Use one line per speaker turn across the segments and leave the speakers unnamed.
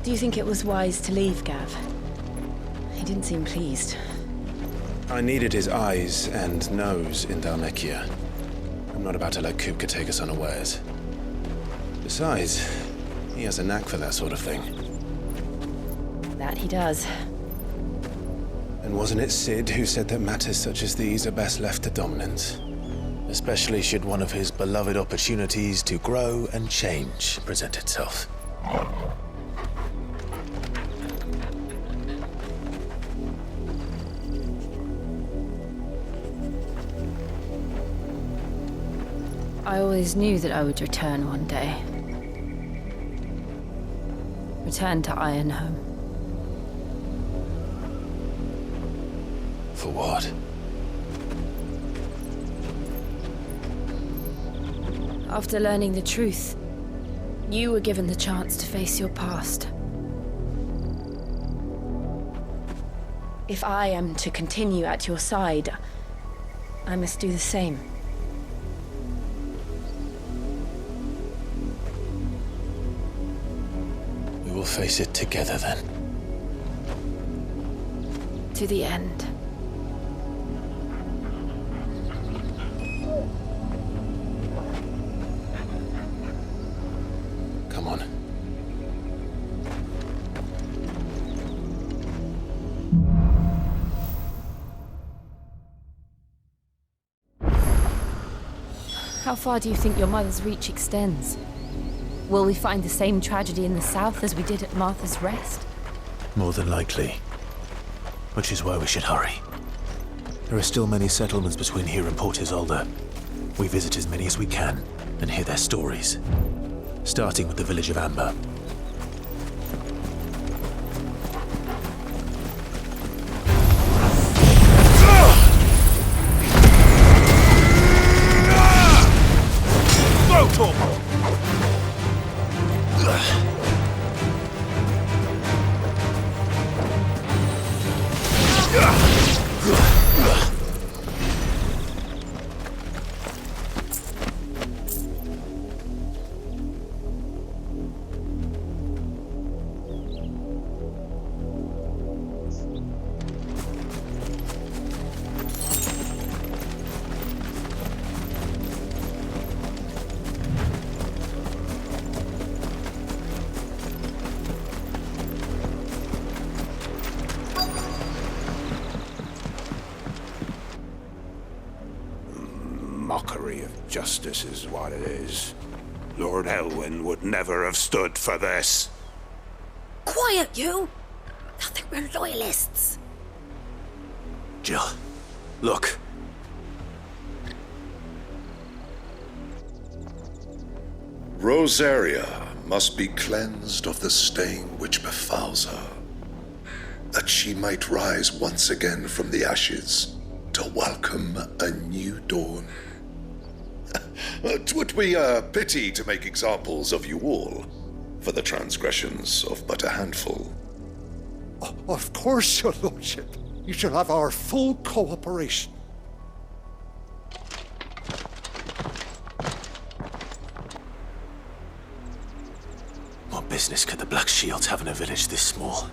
Do you think it was wise to leave, Gav? He didn't seem pleased.
I needed his eyes and nose in Dhalmekia. I'm not about to let Kupka take us unawares. Besides, he has a knack for that sort of thing.
That he does.
And wasn't it Sid who said that matters such as these are best left to dominance? Especially should one of his beloved opportunities to grow and change present itself.
I always knew that I would return one day. Return to Ironhome.
For what?
After learning the truth, you were given the chance to face your past. If I am to continue at your side, I must do the same.
We will face it together then.
To the end.
Come on.
How far do you think your mother's reach extends? Will we find the same tragedy in the south as we did at Martha's Rest?
More than likely. Which is why we should hurry. There are still many settlements between here and Port Isolde. We visit as many as we can and hear their stories. Starting with the village of Amber.
Mockery of justice is what it is. Lord Elwyn would never have stood for this.
Quiet, you! I think we're loyalists.
Jill, look.
Rosaria must be cleansed of the stain which befouls her, that she might rise once again from the ashes to welcome a new dawn. 'Twould be a pity to make examples of you all, for the transgressions of but a handful.
Of course, your lordship. You shall have our full cooperation.
What business could the Black Shields have in a village this small?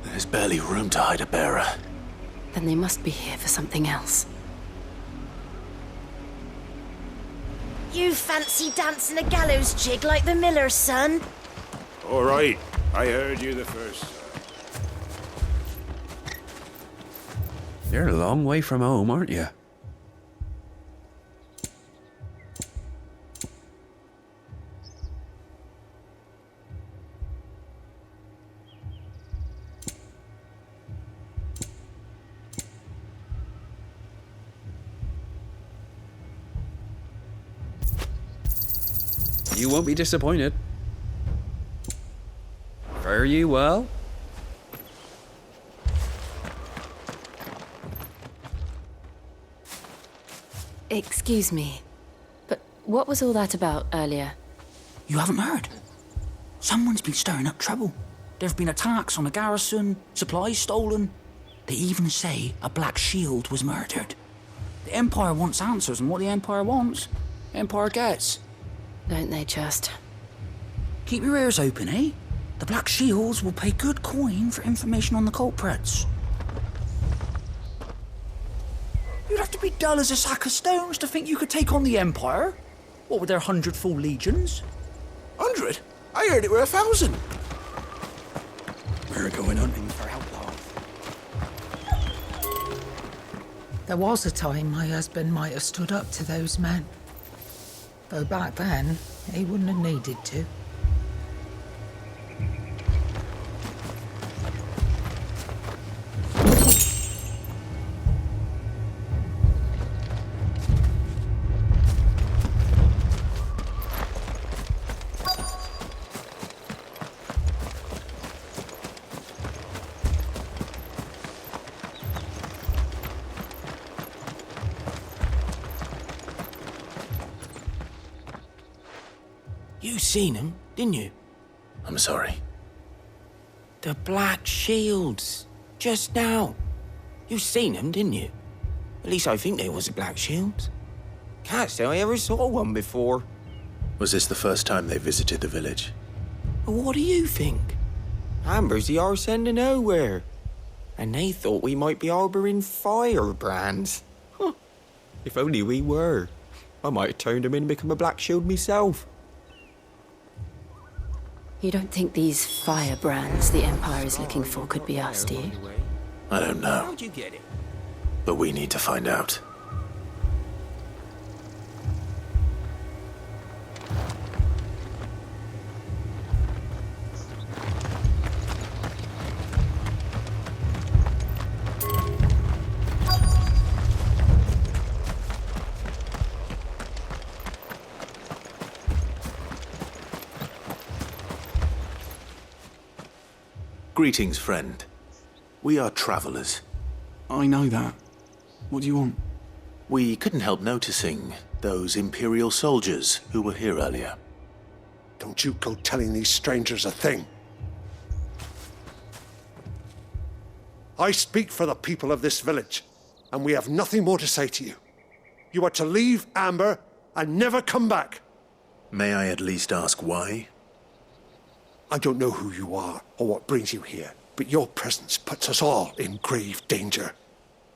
There's barely room to hide a bearer.
Then they must be here for something else.
You fancy dancing a gallows jig like the miller's son?
All right, I heard you the first.
You're a long way from home, aren't you? You won't be disappointed. Fare ye well?
Excuse me, but what was all that about earlier?
You haven't heard? Someone's been stirring up trouble. There have been attacks on the garrison, supplies stolen. They even say a Black Shield was murdered. The Empire wants answers, and what the Empire wants, the Empire gets.
Don't they just?
Keep your ears open, eh? The Black Shields will pay good coin for information on the culprits. You'd have to be dull as a sack of stones to think you could take on the Empire. What with their 100 full legions?
100? I heard it were 1,000.
We're going hunting for outlaws.
There was a time my husband might have stood up to those men. Though back then, he wouldn't have needed to.
You seen them, didn't you?
I'm sorry.
The Black Shields. Just now. You seen them, didn't you? At least I think they was the Black Shields. Can't say I ever saw one before.
Was this the first time they visited the village?
Well, what do you think? Amber's the arse end of nowhere. And they thought we might be harbouring firebrands. Huh. If only we were. I might have turned them in and become a Black Shield myself.
You don't think these firebrands the Empire is looking for could be us, do you?
I don't know,
How'd you get it?
but we need to find out. Greetings, friend. We are travelers.
I know that. What do you want?
We couldn't help noticing those Imperial soldiers who were here earlier.
Don't you go telling these strangers a thing. I speak for the people of this village, and we have nothing more to say to you. You are to leave Amber and never come back.
May I at least ask why?
I don't know who you are or what brings you here, but your presence puts us all in grave danger.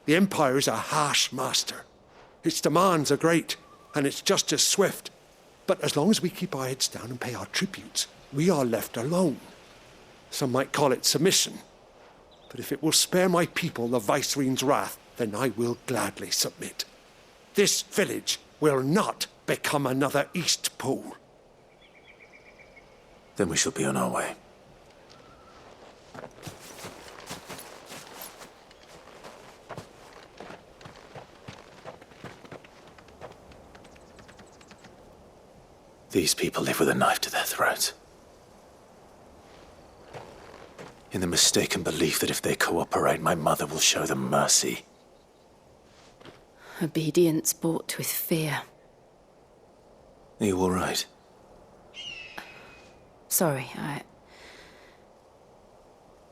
The Empire is a harsh master. Its demands are great, and its justice swift. But as long as we keep our heads down and pay our tributes, we are left alone. Some might call it submission. But if it will spare my people the Viceroy's wrath, then I will gladly submit. This village will not become another East Pole.
Then we shall be on our way. These people live with a knife to their throats. In the mistaken belief that if they cooperate, my mother will show them mercy.
Obedience bought with fear.
Are you all right?
Sorry,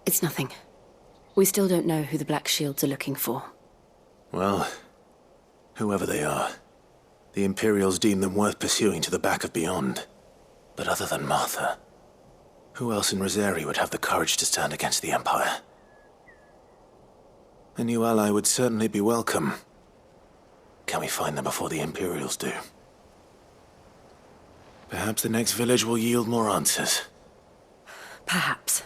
It's nothing. We still don't know who the Black Shields are looking for.
Well, whoever they are, the Imperials deem them worth pursuing to the back of beyond. But other than Martha, who else in Rosari would have the courage to stand against the Empire? A new ally would certainly be welcome. Can we find them before the Imperials do? Perhaps the next village will yield more answers.
Perhaps.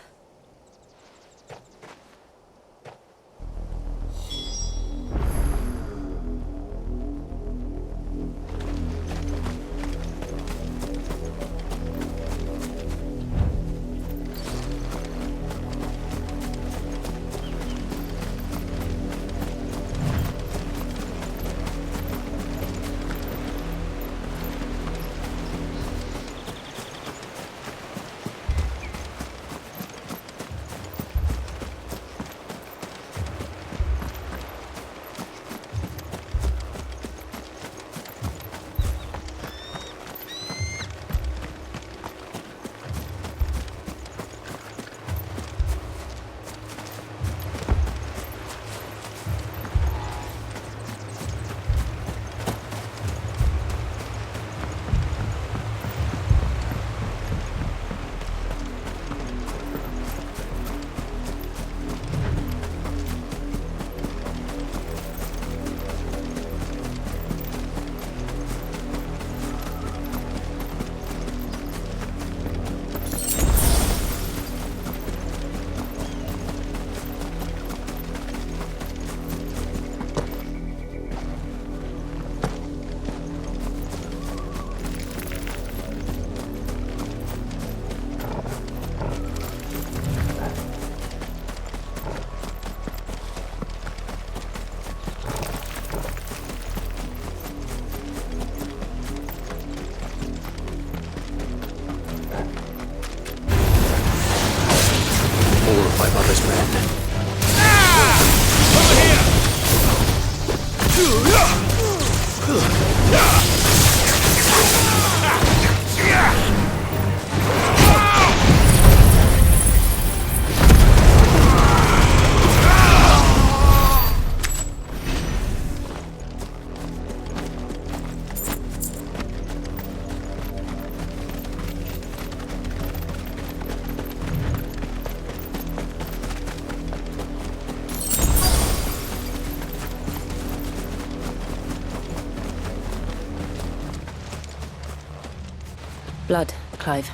Blood, Clive.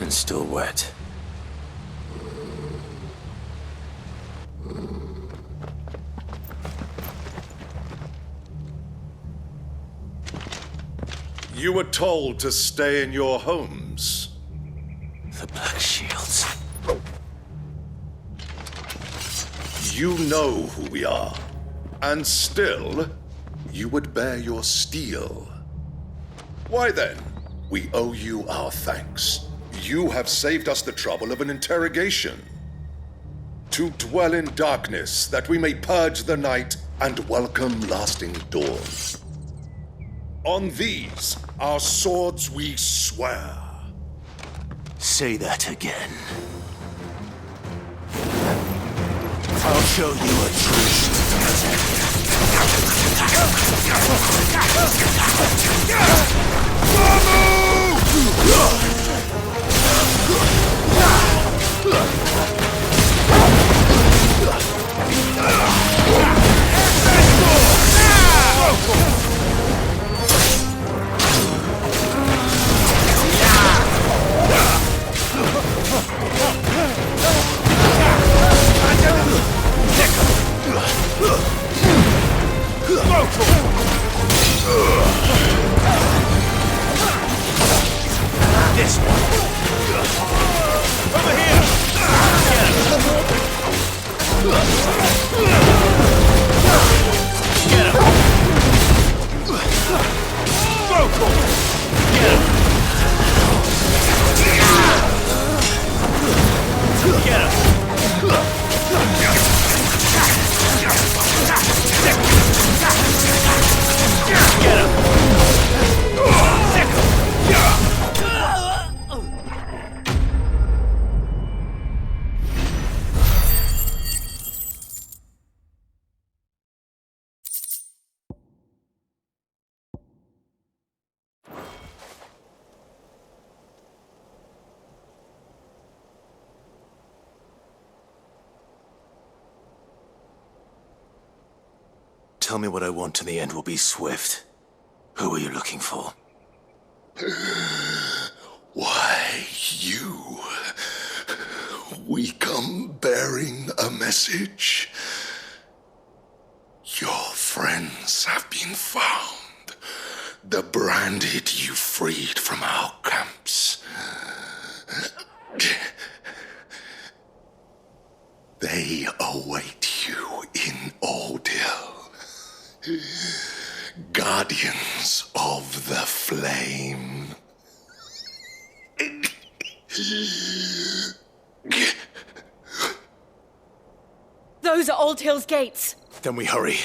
And still wet.
You were told to stay in your homes.
The Black Shields.
You know who we are. And still, you would bear your steel. Why then, we owe you our thanks. You have saved us the trouble of an interrogation. To dwell in darkness, that we may purge the night and welcome lasting dawn. On these, our swords we swear.
Say that again. I'll show you a truth. This one. Over here. Get him. Get him. Vocal. Get him. Get him. Get him. Tell me what I want and the end will be swift. Who are you looking for?
Why, you. We come bearing a message. Your friends have been found. The branded you freed from our camps. They await you in Ordeal. Guardians of the Flame.
Those are Old Hill's gates.
Then we hurry.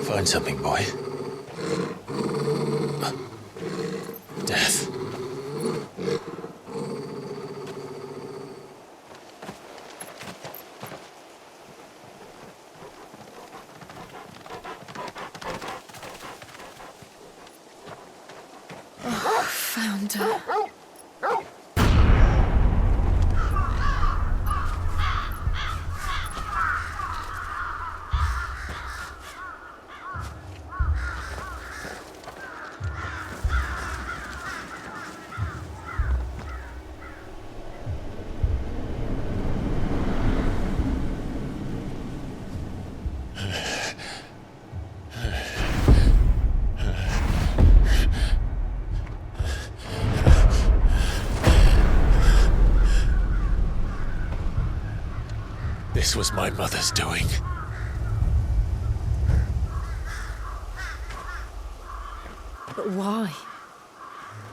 Find something, boy. Death.
Oh, found her.
This was my mother's doing.
But why?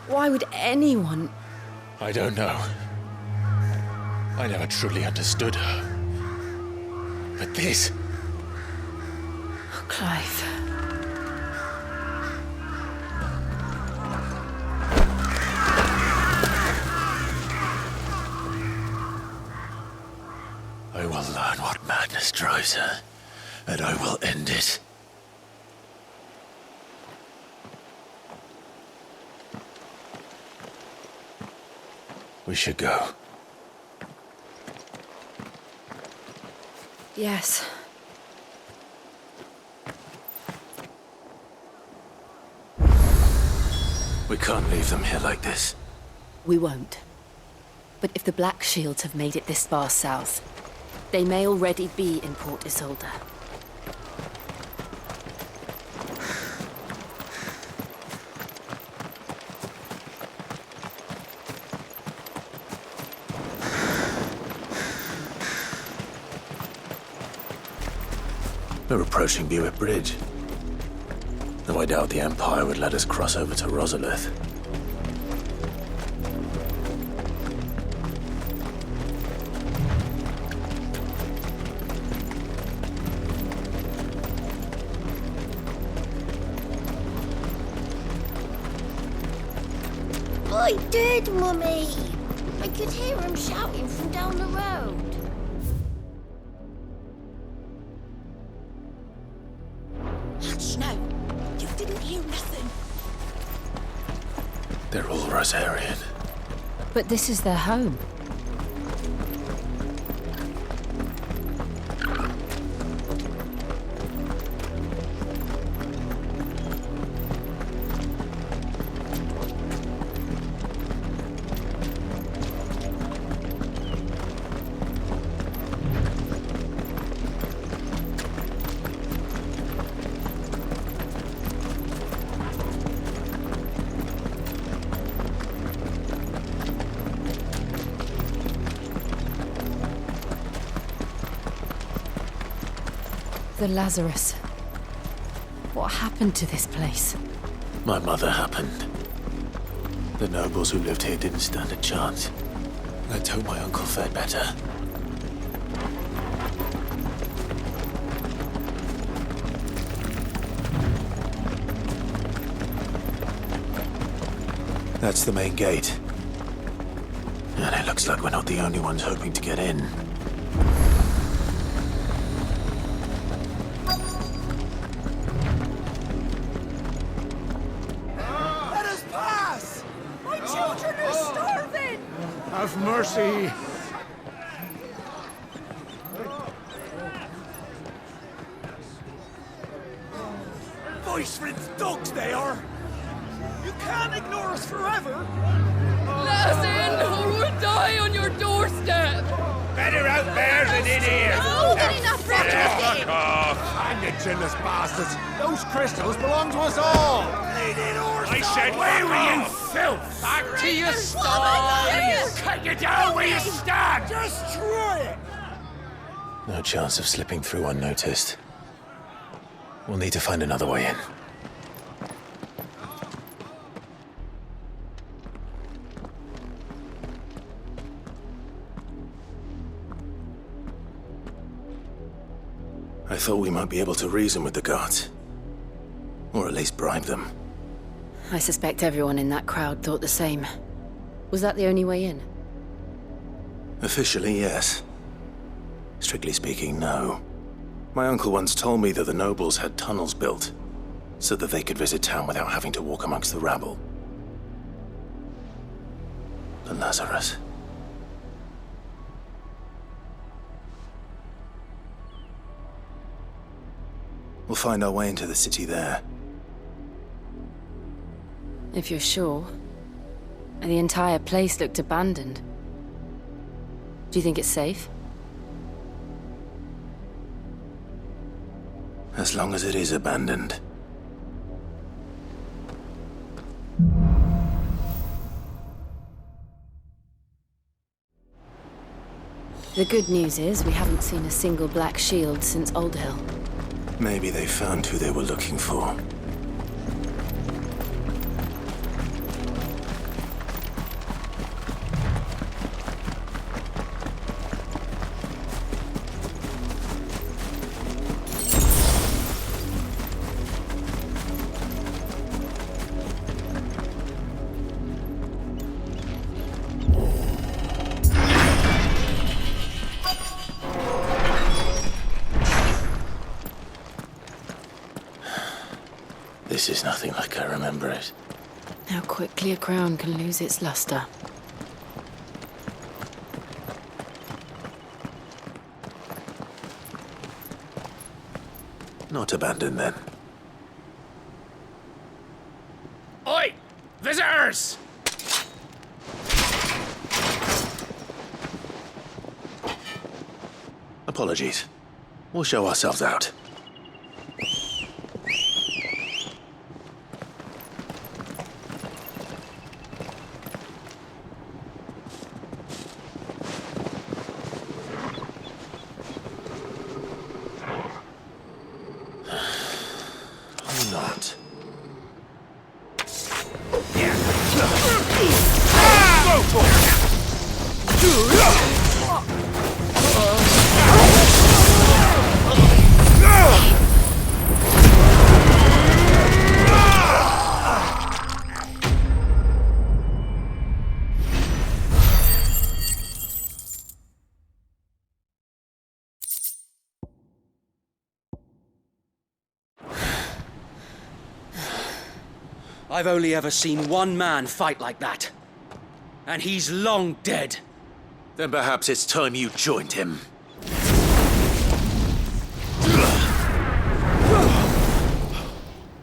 Why would anyone...
I don't know. I never truly understood her. But this...
Oh, Clive.
I will learn what madness drives her, and I will end it. We should go.
Yes.
We can't leave them here like this.
We won't. But if the Black Shields have made it this far south, they may already be in Port Isolde.
We're approaching Buick Bridge. Though I doubt the Empire would let us cross over to Rosalith.
I did, Mummy! I could hear him shouting from down the road. Hush now! You didn't hear nothing.
They're all Rosarian.
But this is their home. The Lazarus. What happened to this place?
My mother happened. The nobles who lived here didn't stand a chance. Let's hope my uncle fared better. That's the main gate. And it looks like we're not the only ones hoping to get in.
Have mercy! Voice-riddled dogs they are! You can't ignore us forever!
Let us in, or we'll die on your doorstep!
Better out there than in here!
Oh, get enough
Fuck off!
Hang it, chinless bastards! Those crystals belong to us all!
I said, where were you, filth?
Back to your stall!
Cut you down where you stand!
Just try it!
No chance of slipping through unnoticed. We'll need to find another way in. I thought we might be able to reason with the guards. Or at least bribe them.
I suspect everyone in that crowd thought the same. Was that the only way in?
Officially, yes. Strictly speaking, no. My uncle once told me that the nobles had tunnels built, so that they could visit town without having to walk amongst the rabble. The Lazarus. We'll find our way into the city there.
If you're sure. The entire place looked abandoned. Do you think it's safe?
As long as it is abandoned.
The good news is we haven't seen a single black shield since Old Hill.
Maybe they found who they were looking for. This is nothing like I remember it.
How quickly a crown can lose its luster.
Not abandoned, then.
Oi! Visitors!
Apologies. We'll show ourselves out. Or not.
I've only ever seen one man fight like that. And he's long dead.
Then perhaps it's time you joined him.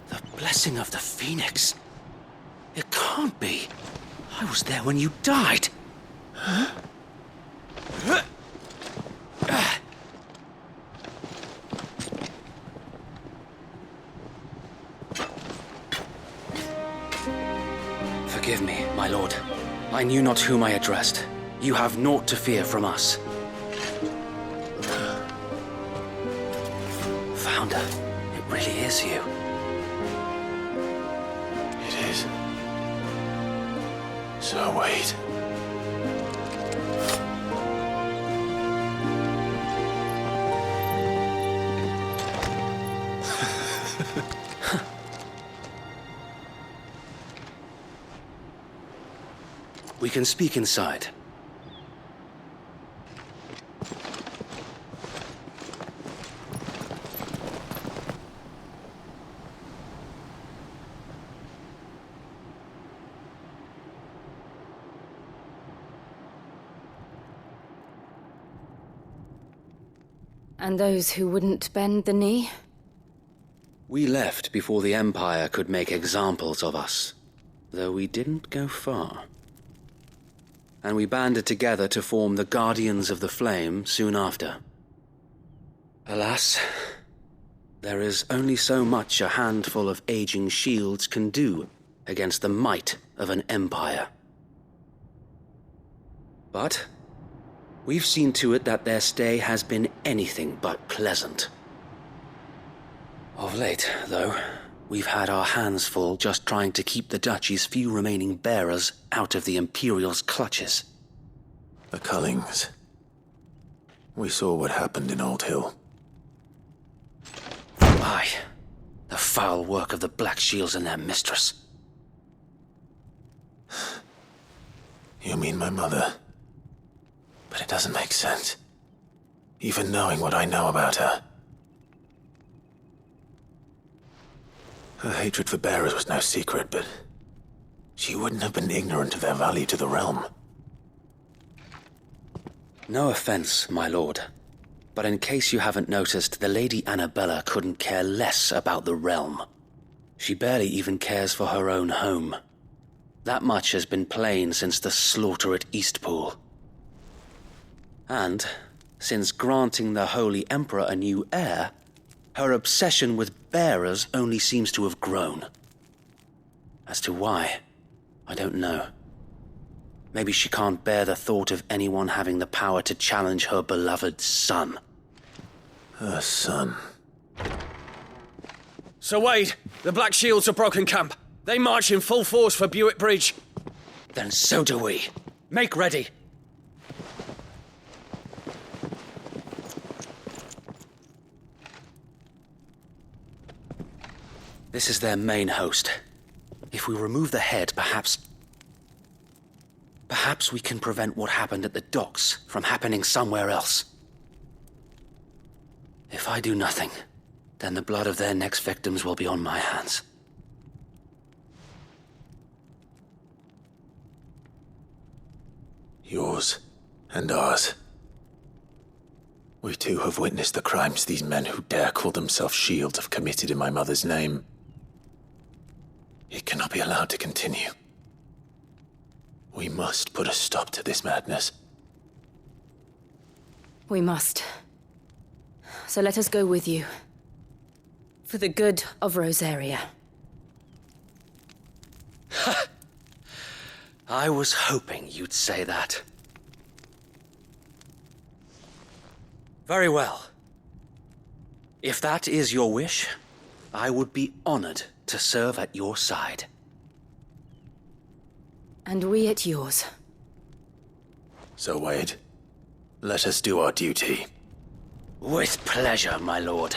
The blessing of the Phoenix. It can't be. I was there when you died. Huh? Forgive me, my lord. I knew not whom I addressed. You have naught to fear from us. Founder, it really is you.
It is. So wait.
We can speak inside.
And those who wouldn't bend the knee?
We left before the Empire could make examples of us, though we didn't go far. And we banded together to form the Guardians of the Flame soon after. Alas, there is only so much a handful of aging shields can do against the might of an empire. But we've seen to it that their stay has been anything but pleasant. Of late, though, we've had our hands full just trying to keep the Duchy's few remaining bearers out of the Imperial's clutches.
The Cullings. We saw what happened in Old Hill.
Aye, the foul work of the Black Shields and their mistress.
You mean my mother? But it doesn't make sense. Even knowing what I know about her. Her hatred for bearers was no secret, but she wouldn't have been ignorant of their value to the realm.
No offense, my lord, but in case you haven't noticed, the Lady Annabella couldn't care less about the realm. She barely even cares for her own home. That much has been plain since the slaughter at Eastpool. And, since granting the Holy Emperor a new heir, her obsession with bearers only seems to have grown. As to why, I don't know. Maybe she can't bear the thought of anyone having the power to challenge her beloved son.
Her son.
Sir Wade, the Black Shields have broken camp. They march in full force for Buick Bridge.
Then so do we. Make ready. This is their main host. If we remove the head, perhaps we can prevent what happened at the docks from happening somewhere else. If I do nothing, then the blood of their next victims will be on my hands.
Yours and ours. We too have witnessed the crimes these men who dare call themselves shields have committed in my mother's name. It cannot be allowed to continue. We must put a stop to this madness.
We must. So let us go with you. For the good of Rosaria.
I was hoping you'd say that. Very well. If that is your wish, I would be honored to serve at your side.
And we at yours.
So, Wade, let us do our duty.
With pleasure, my lord.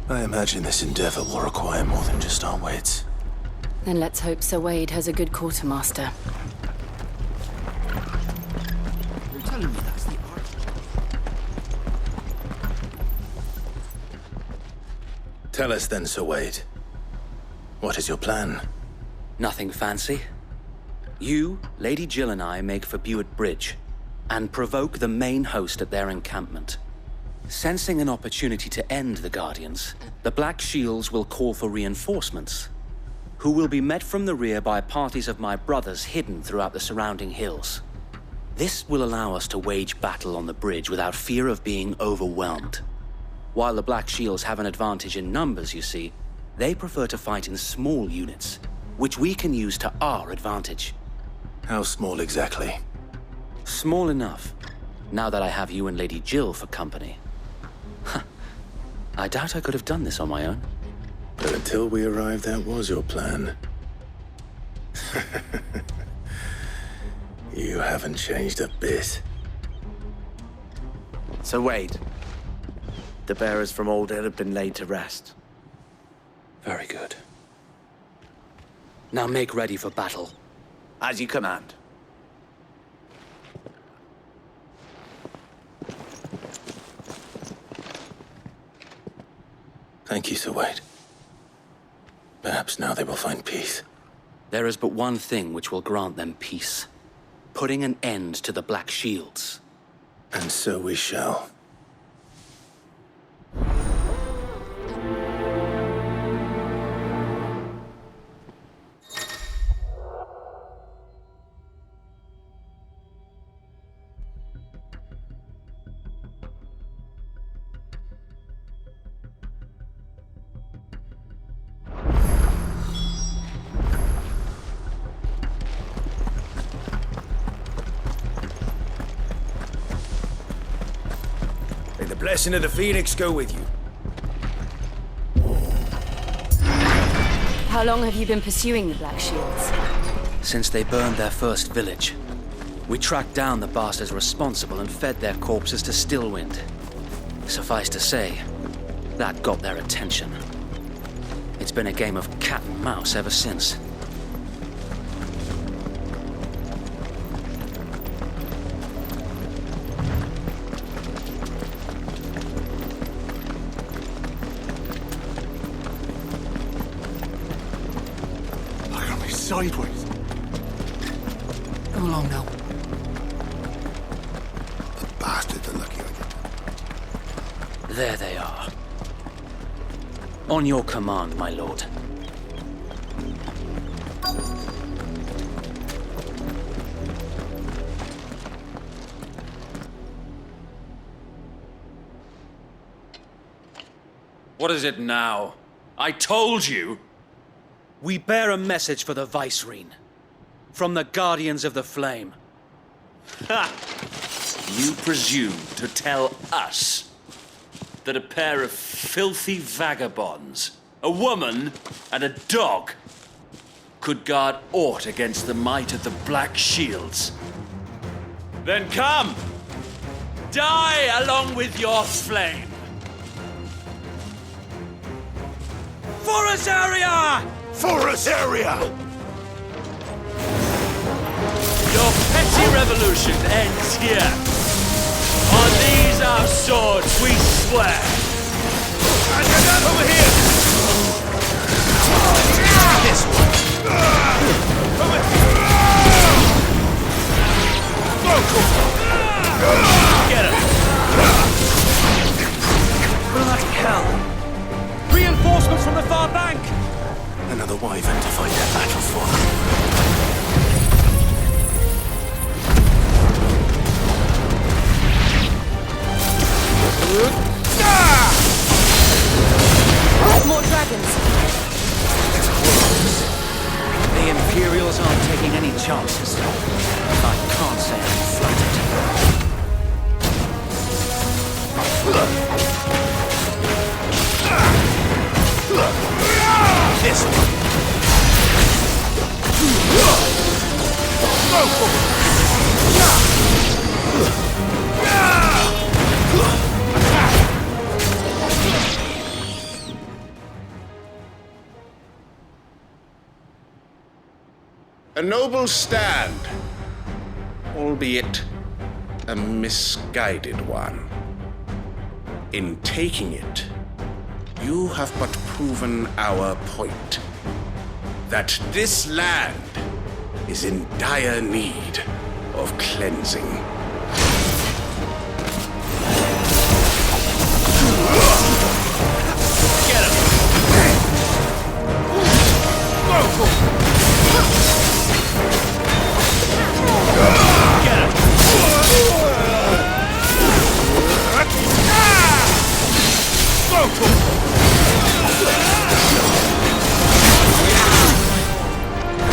I imagine this endeavor will require more than just our wits.
Then let's hope Sir Wade has a good quartermaster.
You're telling me that's the art?
Tell us then, Sir Wade. What is your plan?
Nothing fancy. You, Lady Jill and I make for Buick Bridge, and provoke the main host at their encampment. Sensing an opportunity to end the Guardians, the Black Shields will call for reinforcements, who will be met from the rear by parties of my brothers hidden throughout the surrounding hills. This will allow us to wage battle on the bridge without fear of being overwhelmed. While the Black Shields have an advantage in numbers, you see, they prefer to fight in small units, which we can use to our advantage.
How small exactly?
Small enough, now that I have you and Lady Jill for company. I doubt I could have done this on my own.
But until we arrived, that was your plan. You haven't changed a bit.
Sir Wade, the bearers from Old Hill have been laid to rest.
Very good. Now make ready for battle.
As you command.
Thank you, Sir Wade. Perhaps now they will find peace.
There is but one thing which will grant them peace. Putting an end to the Black Shields.
And so we shall.
May the blessing of the Phoenix go with you.
How long have you been pursuing the Black Shields?
Since they burned their first village. We tracked down the bastards responsible and fed their corpses to Stillwind. Suffice to say, that got their attention. It's been a game of cat and mouse ever since.
Look at me sideways.
Go along now.
The bastards are lucky I did.
There they are. On your command, my lord.
What is it now? I told you!
We bear a message for the Vicereine. From the Guardians of the Flame.
Ha! You presume to tell us that a pair of filthy vagabonds, a woman and a dog, could guard aught against the might of the Black Shields? Then come! Die along with your flame! For us area!
For us area!
Your petty revolution ends here. On these our swords we swear. Over here! This one. Over here! Get him! Bloody hell! Reinforcements from the far bank!
Another wyvern to fight their battles for.
More dragons!
The Imperials aren't taking any chances. I can't say I'm flattered.
This one.
A noble stand, albeit a misguided one. In taking it, you have but proven our point, that this land is in dire need of cleansing.
Get him!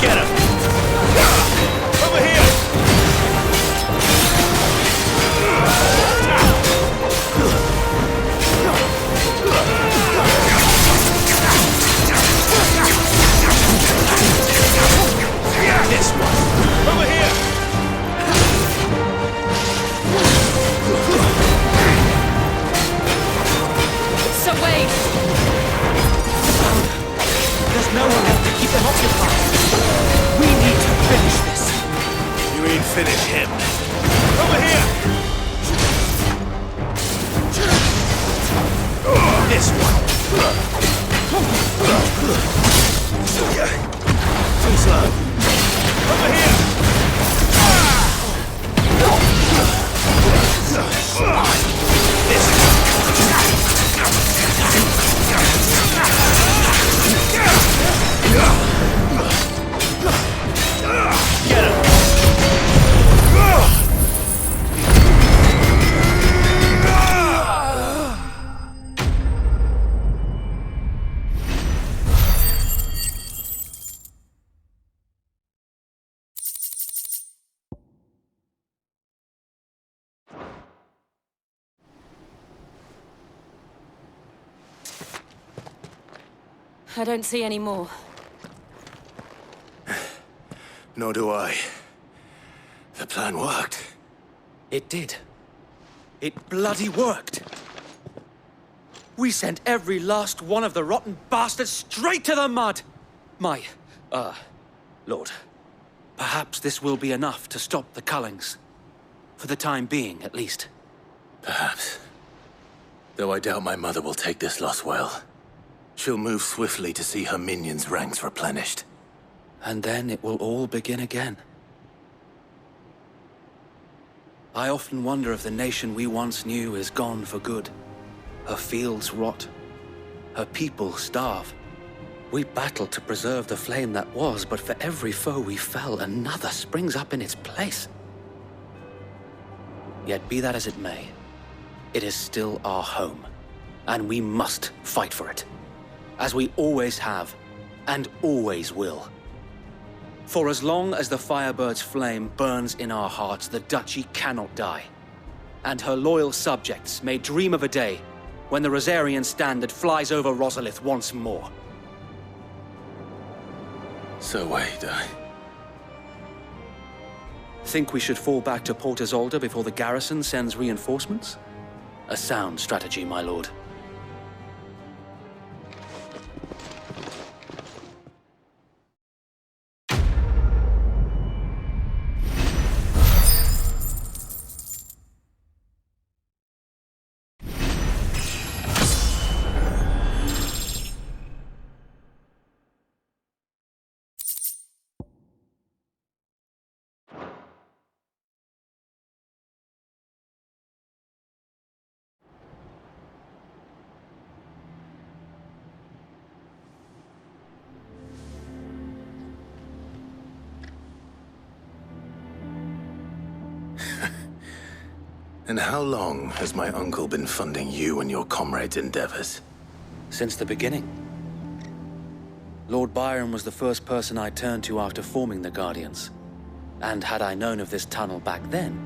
Get him! Get him! Over here! This one! Over here!
So wait!
There's no one left to keep them occupied. We need to finish this.
You mean finish him? Over here! This one! Too slow. Over here! This one! Get him!
I don't see any more.
Nor do I. The plan worked.
It did. It bloody worked. We sent every last one of the rotten bastards straight to the mud! My, Lord, perhaps this will be enough to stop the Cullings. For the time being, at least.
Perhaps. Though I doubt my mother will take this loss well. She'll move swiftly to see her minions' ranks replenished.
And then it will all begin again. I often wonder if the nation we once knew is gone for good. Her fields rot. Her people starve. We battled to preserve the flame that was, but for every foe we fell, another springs up in its place. Yet be that as it may, it is still our home, and we must fight for it. As we always have, and always will. For as long as the Firebird's flame burns in our hearts, the Duchy cannot die. And her loyal subjects may dream of a day when the Rosarian standard flies over Rosalith once more.
So wait,
Think we should fall back to Port Isolde before the garrison sends reinforcements? A sound strategy, my lord.
And how long has my uncle been funding you and your comrades' endeavors?
Since the beginning. Lord Byron was the first person I turned to after forming the Guardians. And had I known of this tunnel back then,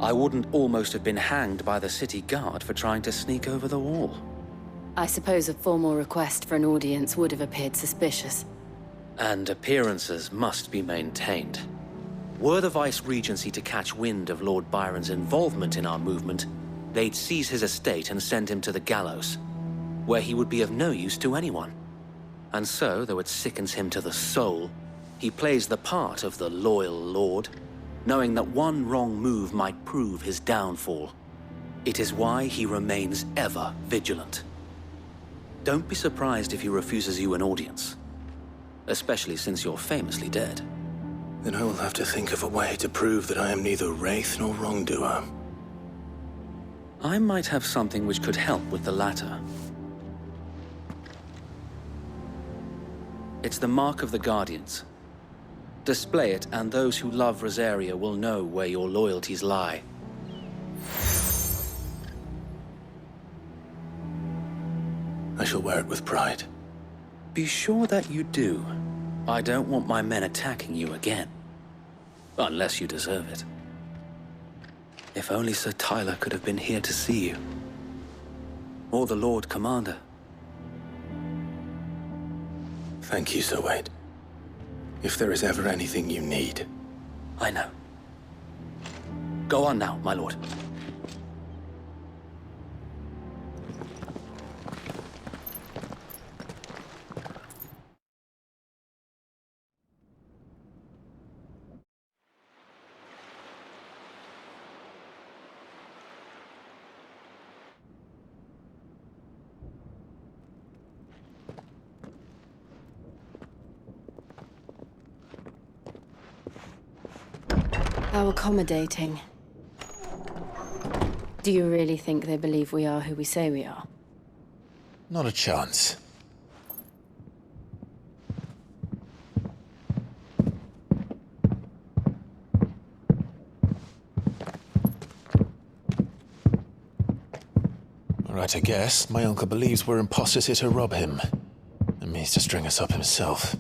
I wouldn't almost have been hanged by the city guard for trying to sneak over the wall.
I suppose a formal request for an audience would have appeared suspicious.
And appearances must be maintained. Were the Vice-Regency to catch wind of Lord Byron's involvement in our movement, they'd seize his estate and send him to the gallows, where he would be of no use to anyone. And so, though it sickens him to the soul, he plays the part of the loyal lord, knowing that one wrong move might prove his downfall. It is why he remains ever vigilant. Don't be surprised if he refuses you an audience, especially since you're famously dead.
Then I will have to think of a way to prove that I am neither wraith nor wrongdoer.
I might have something which could help with the latter. It's the mark of the Guardians. Display it, and those who love Rosaria will know where your loyalties lie.
I shall wear it with pride.
Be sure that you do. I don't want my men attacking you again. Unless you deserve it. If only Sir Tyler could have been here to see you. Or the Lord Commander.
Thank you, Sir Wade. If there is ever anything you need.
I know. Go on now, my lord.
How accommodating. Do you really think they believe we are who we say we are?
Not a chance. All right, I guess. My uncle believes we're imposters here to rob him. And means to string us up himself.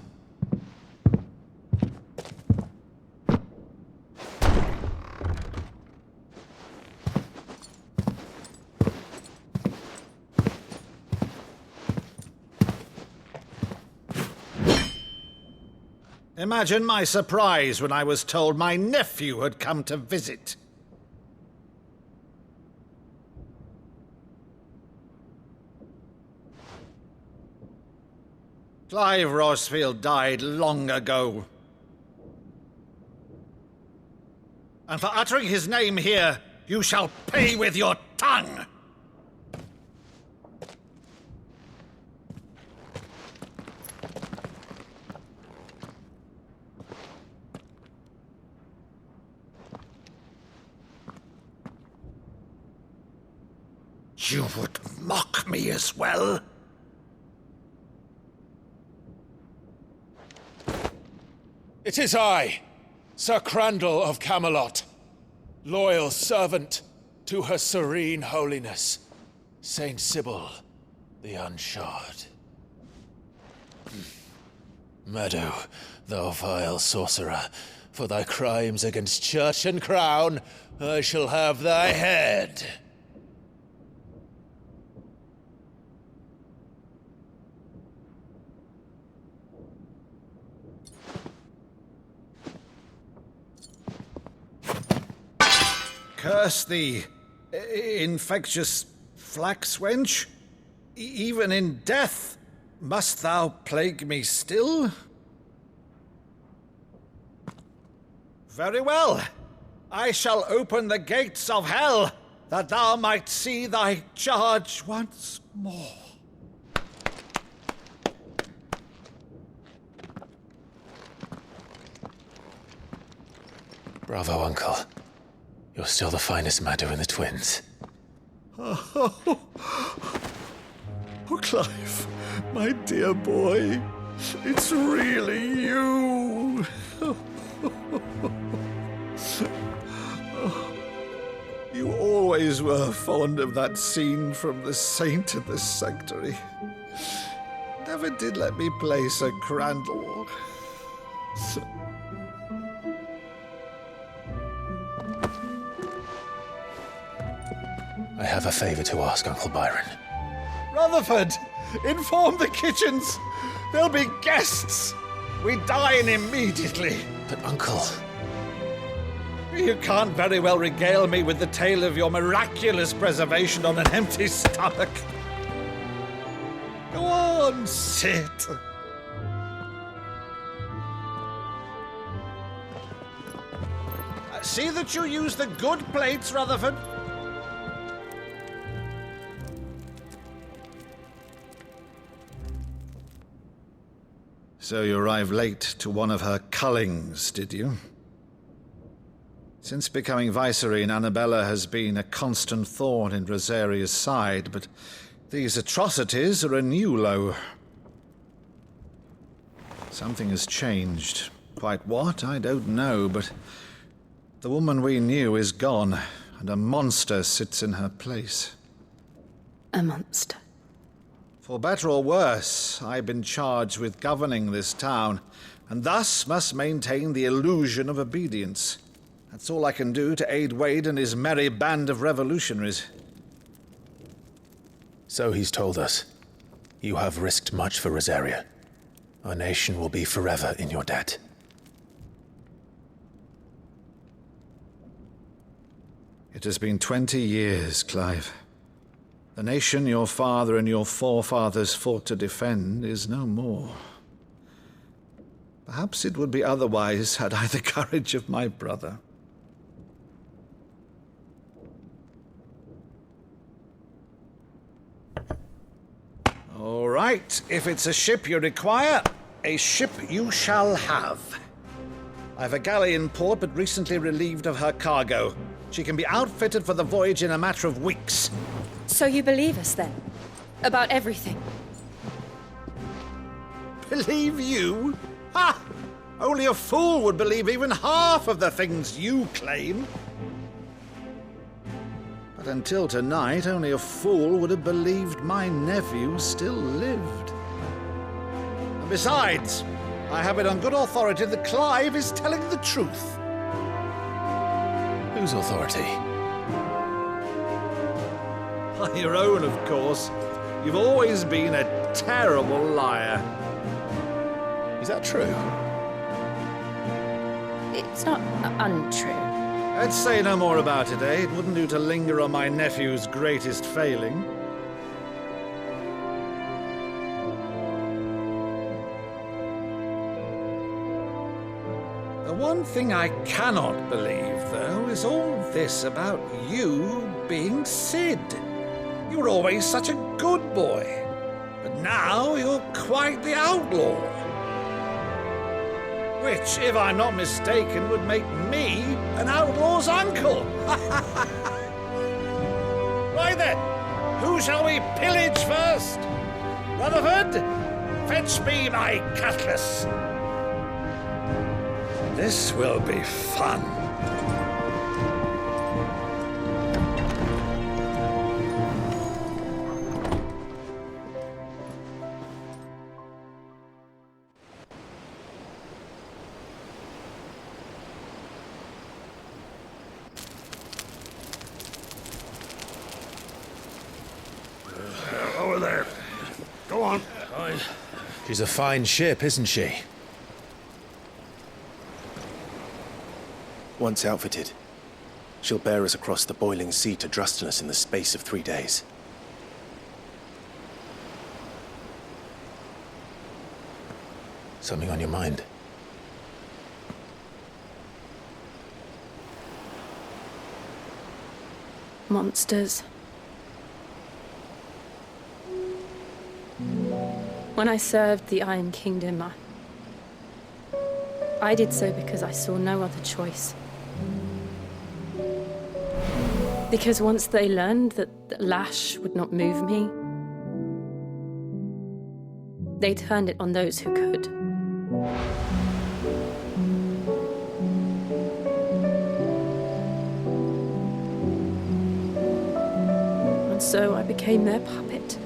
Imagine my surprise when I was told my nephew had come to visit. Clive Rosfield died long ago. And for uttering his name here, you shall pay with your tongue! You would mock me as well?
It is I, Sir Crandall of Camelot, loyal servant to Her Serene Holiness, Saint Sybil
the unshod. Meadow, thou vile sorcerer, for thy crimes against church and crown, I shall have thy head.
Curse thee, infectious flax wench. Even in death, must thou plague me still? Very well. I shall open the gates of hell, that thou might see thy charge once more.
Bravo, Uncle. You're still the finest Meadow in the twins.
Oh, Clive, my dear boy, it's really you. You always were fond of that scene from The Saint in the Sanctuary. Never did let me play Sir Crandall.
I have a favor to ask, Uncle Byron.
Rutherford, inform the kitchens. There'll be guests. We dine immediately.
But, Uncle...
You can't very well regale me with the tale of your miraculous preservation on an empty stomach. Go on, sit. See that you use the good plates, Rutherford. So you arrived late to one of her cullings, did you? Since becoming Vicereine, Annabella has been a constant thorn in Rosaria's side, but these atrocities are a new low. Something has changed. Quite what, I don't know, but the woman we knew is gone, and a monster sits in her place.
A monster?
For better or worse, I've been charged with governing this town, and thus must maintain the illusion of obedience. That's all I can do to aid Wade and his merry band of revolutionaries.
So he's told us. You have risked much for Rosaria. Our nation will be forever in your debt.
It has been 20 years, Clive. The nation your father and your forefathers fought to defend is no more. Perhaps it would be otherwise had I the courage of my brother. All right, if it's a ship you require, a ship you shall have. I've a galley in port, but recently relieved of her cargo. She can be outfitted for the voyage in a matter of weeks.
So you believe us, then? About everything?
Believe you? Ha! Only a fool would believe even half of the things you claim. But until tonight, only a fool would have believed my nephew still lived. And besides, I have it on good authority that Clive is telling the truth.
Whose authority?
On your own, of course. You've always been a terrible liar.
Is that true?
It's not untrue.
Let's say no more about it, eh? It wouldn't do to linger on my nephew's greatest failing. The one thing I cannot believe, though, is all this about you being Sid. You were always such a good boy, but now you're quite the outlaw. Which, if I'm not mistaken, would make me an outlaw's uncle. Right then, who shall we pillage first? Rutherford, fetch me my cutlass. This will be fun.
She's a fine ship, isn't she? Once outfitted, she'll bear us across the boiling sea to Drustinus in the space of 3 days. Something on your mind?
Monsters. When I served the Iron Kingdom, I did so because I saw no other choice. Because once they learned that Lash would not move me, they turned it on those who could. And so I became their puppet.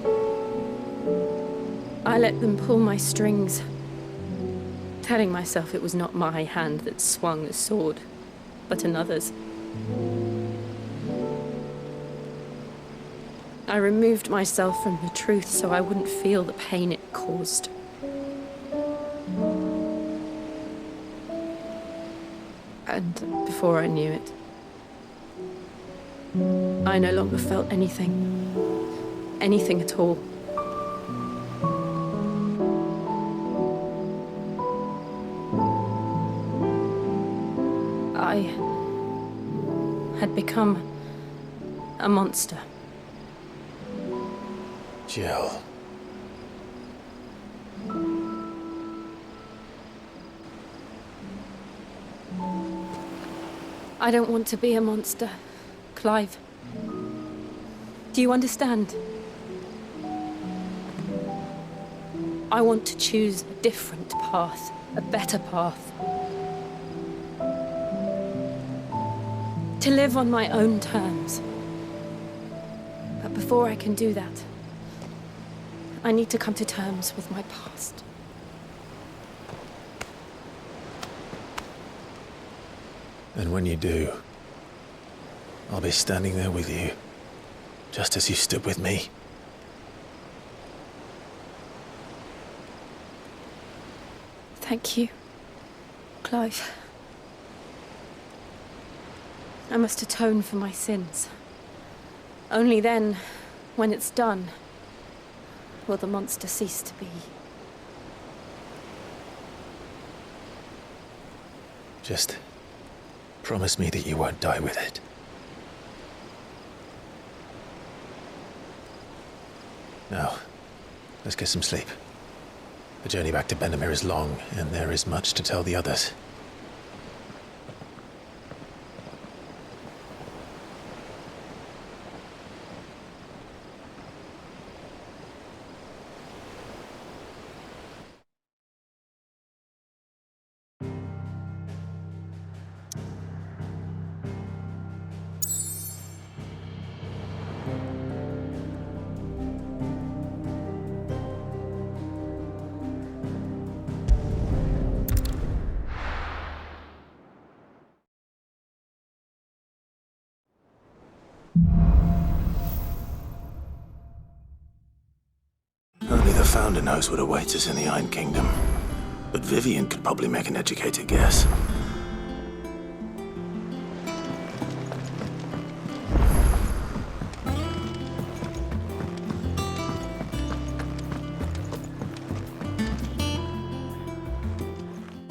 I let them pull my strings, telling myself it was not my hand that swung the sword, but another's. I removed myself from the truth so I wouldn't feel the pain it caused. And before I knew it, I no longer felt anything. Anything at all. I had become a monster.
Jill.
I don't want to be a monster, Clive. Do you understand? I want to choose a different path, a better path. To live on my own terms. But before I can do that, I need to come to terms with my past.
And when you do, I'll be standing there with you, just as you stood with me.
Thank you, Clive. I must atone for my sins. Only then, when it's done, will the monster cease to be.
Just promise me that you won't die with it. Now, let's get some sleep. The journey back to Benamir is long, and there is much to tell the others. Only the Founder knows what awaits us in the Iron Kingdom. But Vivian could probably make an educated guess.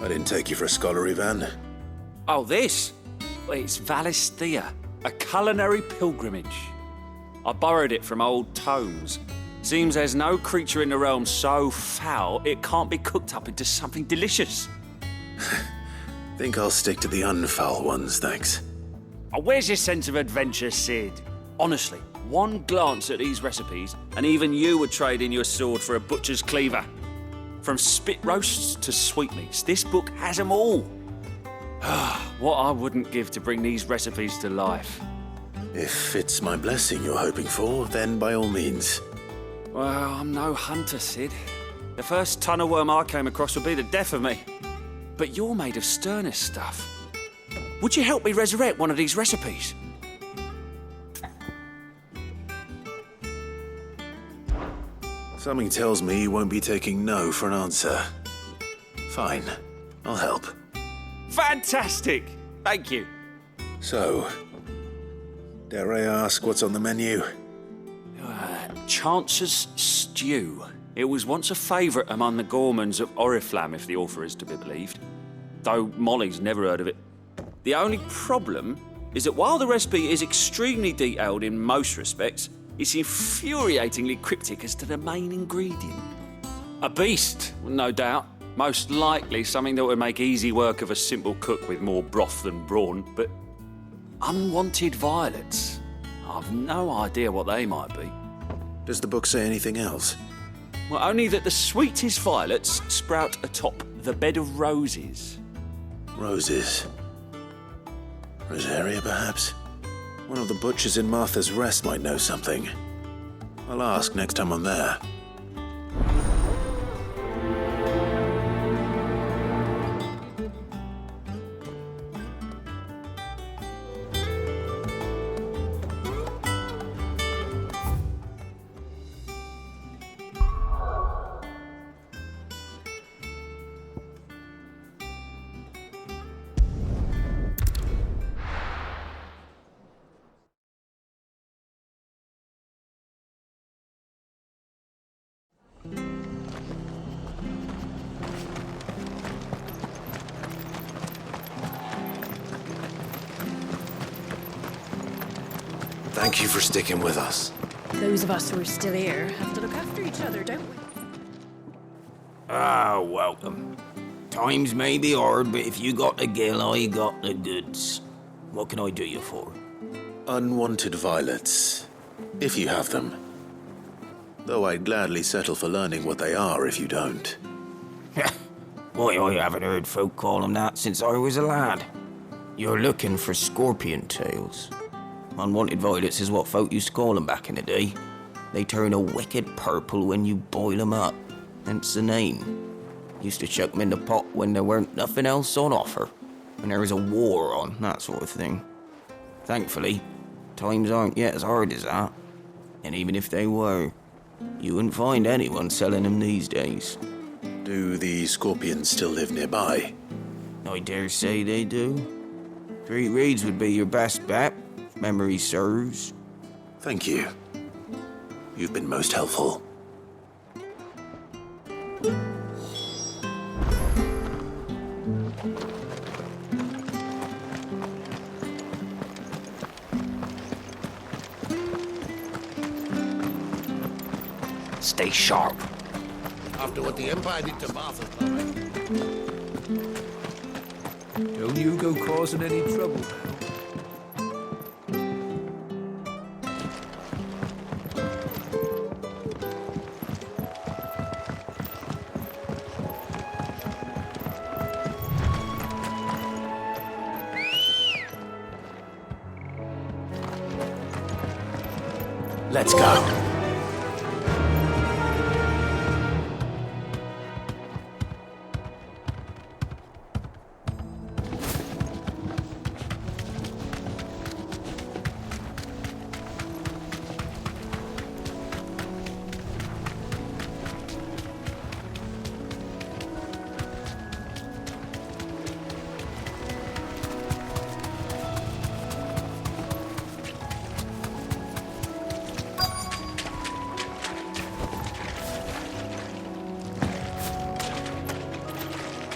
I didn't take you for a scholar, Ivan.
Oh, this? Well, it's Valisthea, a culinary pilgrimage. I borrowed it from old tomes. Seems there's no creature in the realm so foul it can't be cooked up into something delicious.
Think I'll stick to the unfoul ones, thanks.
Oh, where's your sense of adventure, Sid? Honestly, one glance at these recipes, and even you would trade in your sword for a butcher's cleaver. From spit roasts to sweetmeats, this book has them all. What I wouldn't give to bring these recipes to life.
If it's my blessing you're hoping for, then by all means.
Well, I'm no hunter, Sid. The first tunnel worm I came across would be the death of me. But you're made of sterner stuff. Would you help me resurrect one of these recipes?
Something tells me you won't be taking no for an answer. Fine, I'll help.
Fantastic! Thank you.
So, dare I ask what's on the menu?
Chance's Stew. It was once a favourite among the gourmands of Oriflamme, if the author is to be believed. Though Molly's never heard of it. The only problem is that while the recipe is extremely detailed in most respects, it's infuriatingly cryptic as to the main ingredient. A beast, no doubt. Most likely something that would make easy work of a simple cook with more broth than brawn, but unwanted violets. I've no idea what they might be.
Does the book say anything else?
Well, only that the sweetest violets sprout atop the bed of roses.
Roses. Rosaria, perhaps? One of the butchers in Martha's Rest might know something. I'll ask next time I'm there.
Thank you for sticking with us.
Those of us who are still here have to look after each other, don't we?
Ah, welcome. Times may be hard, but if you got the gill, I got the goods. What can I do you for?
Unwanted violets, if you have them. Though I'd gladly settle for learning what they are if you don't.
Why, I haven't heard folk call them that since I was a lad. You're looking for scorpion tails. Unwanted violets is what folk used to call them back in the day. They turn a wicked purple when you boil them up, hence the name. Used to chuck them in the pot when there weren't nothing else on offer, when there was a war on, that sort of thing. Thankfully, times aren't yet as hard as that. And even if they were, you wouldn't find anyone selling them these days.
Do the scorpions still live nearby?
I dare say they do. 3 reeds would be your best bet, if memory serves.
Thank you. You've been most helpful.
Stay sharp.
After what the Empire did to Martha's
Don't you go causing any trouble now.
Let's go.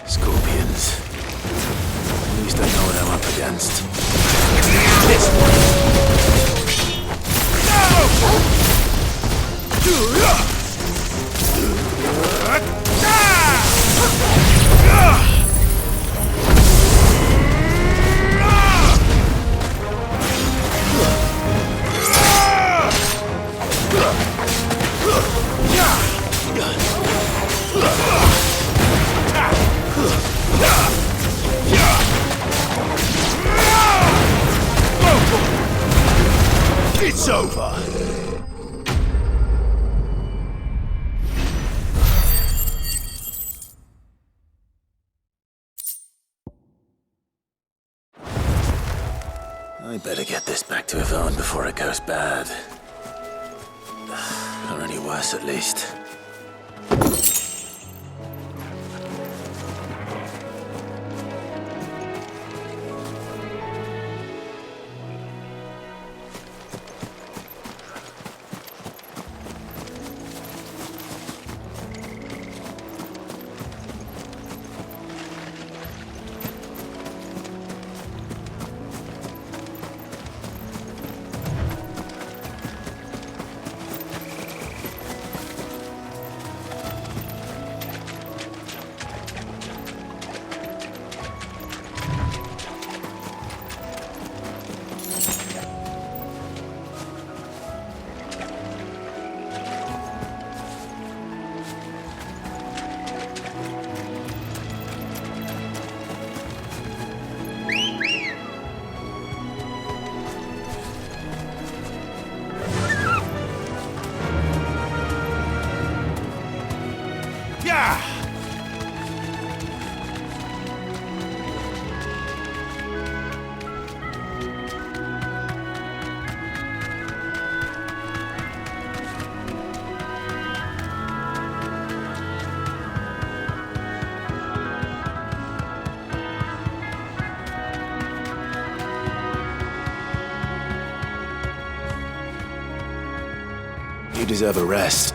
Scorpions. At least I know what I'm up against. This It's over! I better get this back to Yvonne before it goes bad. Or any worse, at least.
Yeah!
You deserve a rest.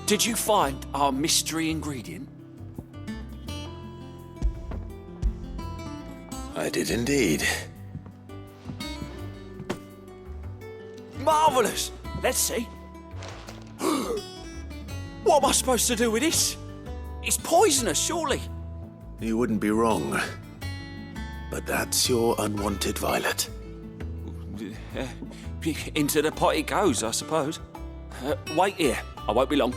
Did you find our mystery ingredient?
I did indeed.
Marvellous! Let's see. What am I supposed to do with this? It's poisonous, surely.
You wouldn't be wrong. But that's your unwanted violet.
Into the pot it goes, I suppose. Wait here. I won't be long.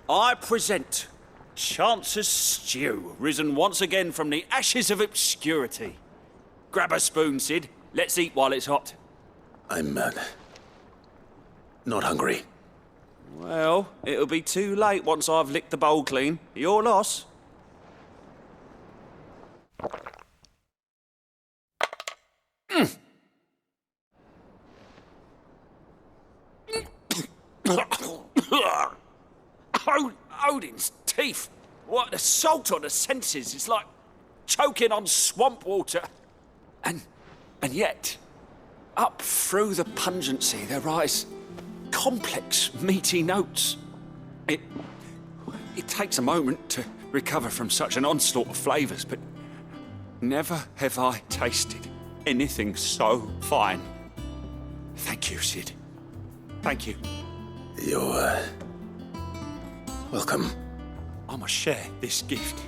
I present Chance's Stew, risen once again from the ashes of obscurity. Grab a spoon, Sid. Let's eat while it's hot.
I'm, not hungry.
Well, it'll be too late once I've licked the bowl clean. Your loss. Odin's teeth. What assault on the senses. It's like choking on swamp water. And yet, up through the pungency there rise complex, meaty notes. It takes a moment to recover from such an onslaught of flavours, but never have I tasted anything so fine. Thank you, Sid. Thank you.
You're, welcome.
I must share this gift.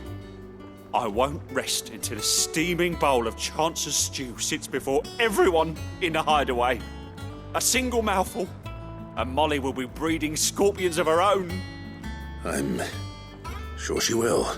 I won't rest until a steaming bowl of Chance's stew sits before everyone in the hideaway. A single mouthful, and Molly will be breeding scorpions of her own.
I'm sure she will.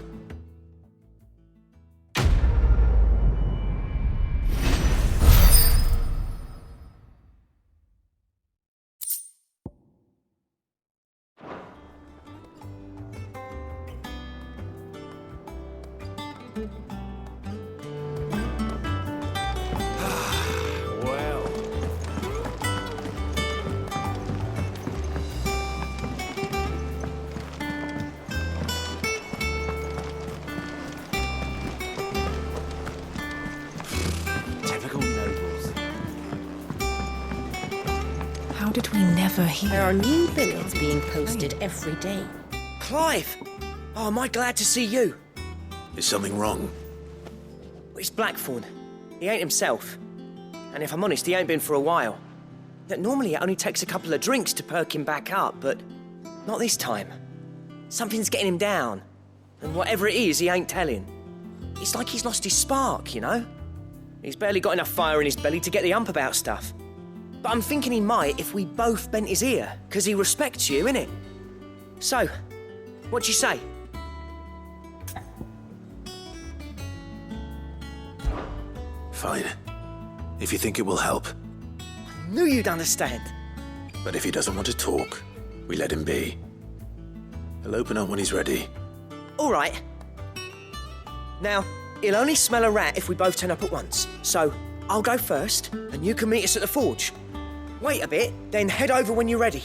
How did we never hear? There are new billets being posted every day.
Clive! Oh, am I glad to see you?
Is something wrong?
It's Blackthorn. He ain't himself. And if I'm honest, he ain't been for a while. That normally it only takes a couple of drinks to perk him back up, but not this time. Something's getting him down. And whatever it is, he ain't telling. It's like he's lost his spark, you know? He's barely got enough fire in his belly to get the ump about stuff. But I'm thinking he might if we both bent his ear, because he respects you, innit? So, what do you say?
Fine. If you think it will help.
I knew you'd understand.
But if he doesn't want to talk, we let him be. He'll open up when he's ready.
All right. Now, he'll only smell a rat if we both turn up at once. So, I'll go first, and you can meet us at the forge. Wait a bit, then head over when you're ready.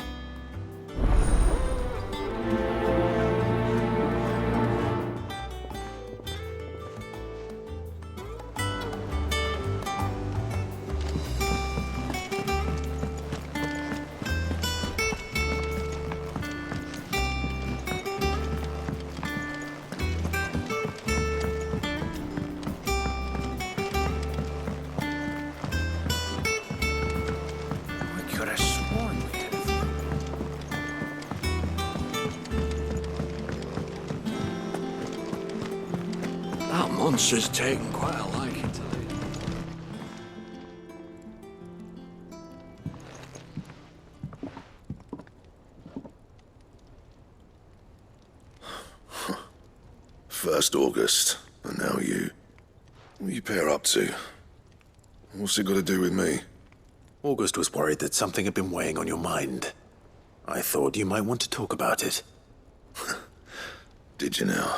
monster's taken quite a liking to me.
First August, and now you. What are you pair up to? What's it got to do with me?
August was worried that something had been weighing on your mind. I thought you might want to talk about it.
Did you now?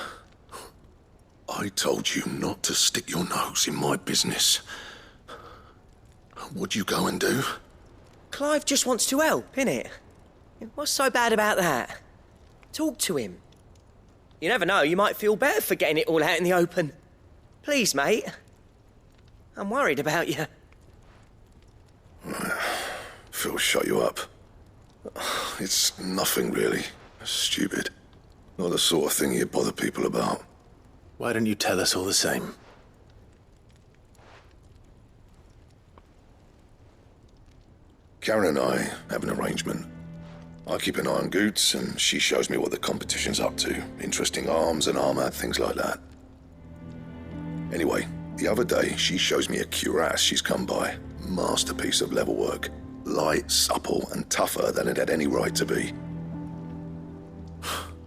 I told you not to stick your nose in my business. What'd you go and do?
Clive just wants to help, innit? What's so bad about that? Talk to him. You never know, you might feel better for getting it all out in the open. Please, mate. I'm worried about you.
Phil shut you up. It's nothing really. Stupid. Not the sort of thing you bother people about.
Why don't you tell us all the same?
Karen and I have an arrangement. I keep an eye on Goots, and she shows me what the competition's up to. Interesting arms and armor, things like that. Anyway, the other day, she shows me a cuirass she's come by. Masterpiece of level work. Light, supple, and tougher than it had any right to be.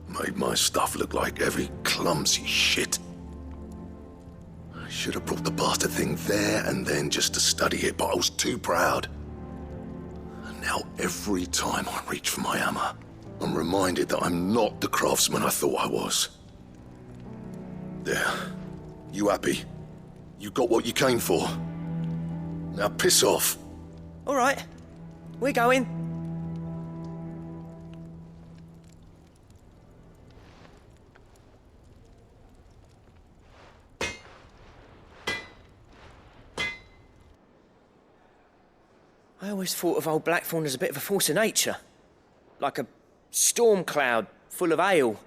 Made my stuff look like every clumsy shit. I should have brought the bastard thing there and then just to study it, but I was too proud. And now every time I reach for my hammer, I'm reminded that I'm not the craftsman I thought I was. There. You happy? You got what you came for. Now piss off.
All right. We're going. I always thought of old Blackthorn as a bit of a force of nature. Like a storm cloud full of ale.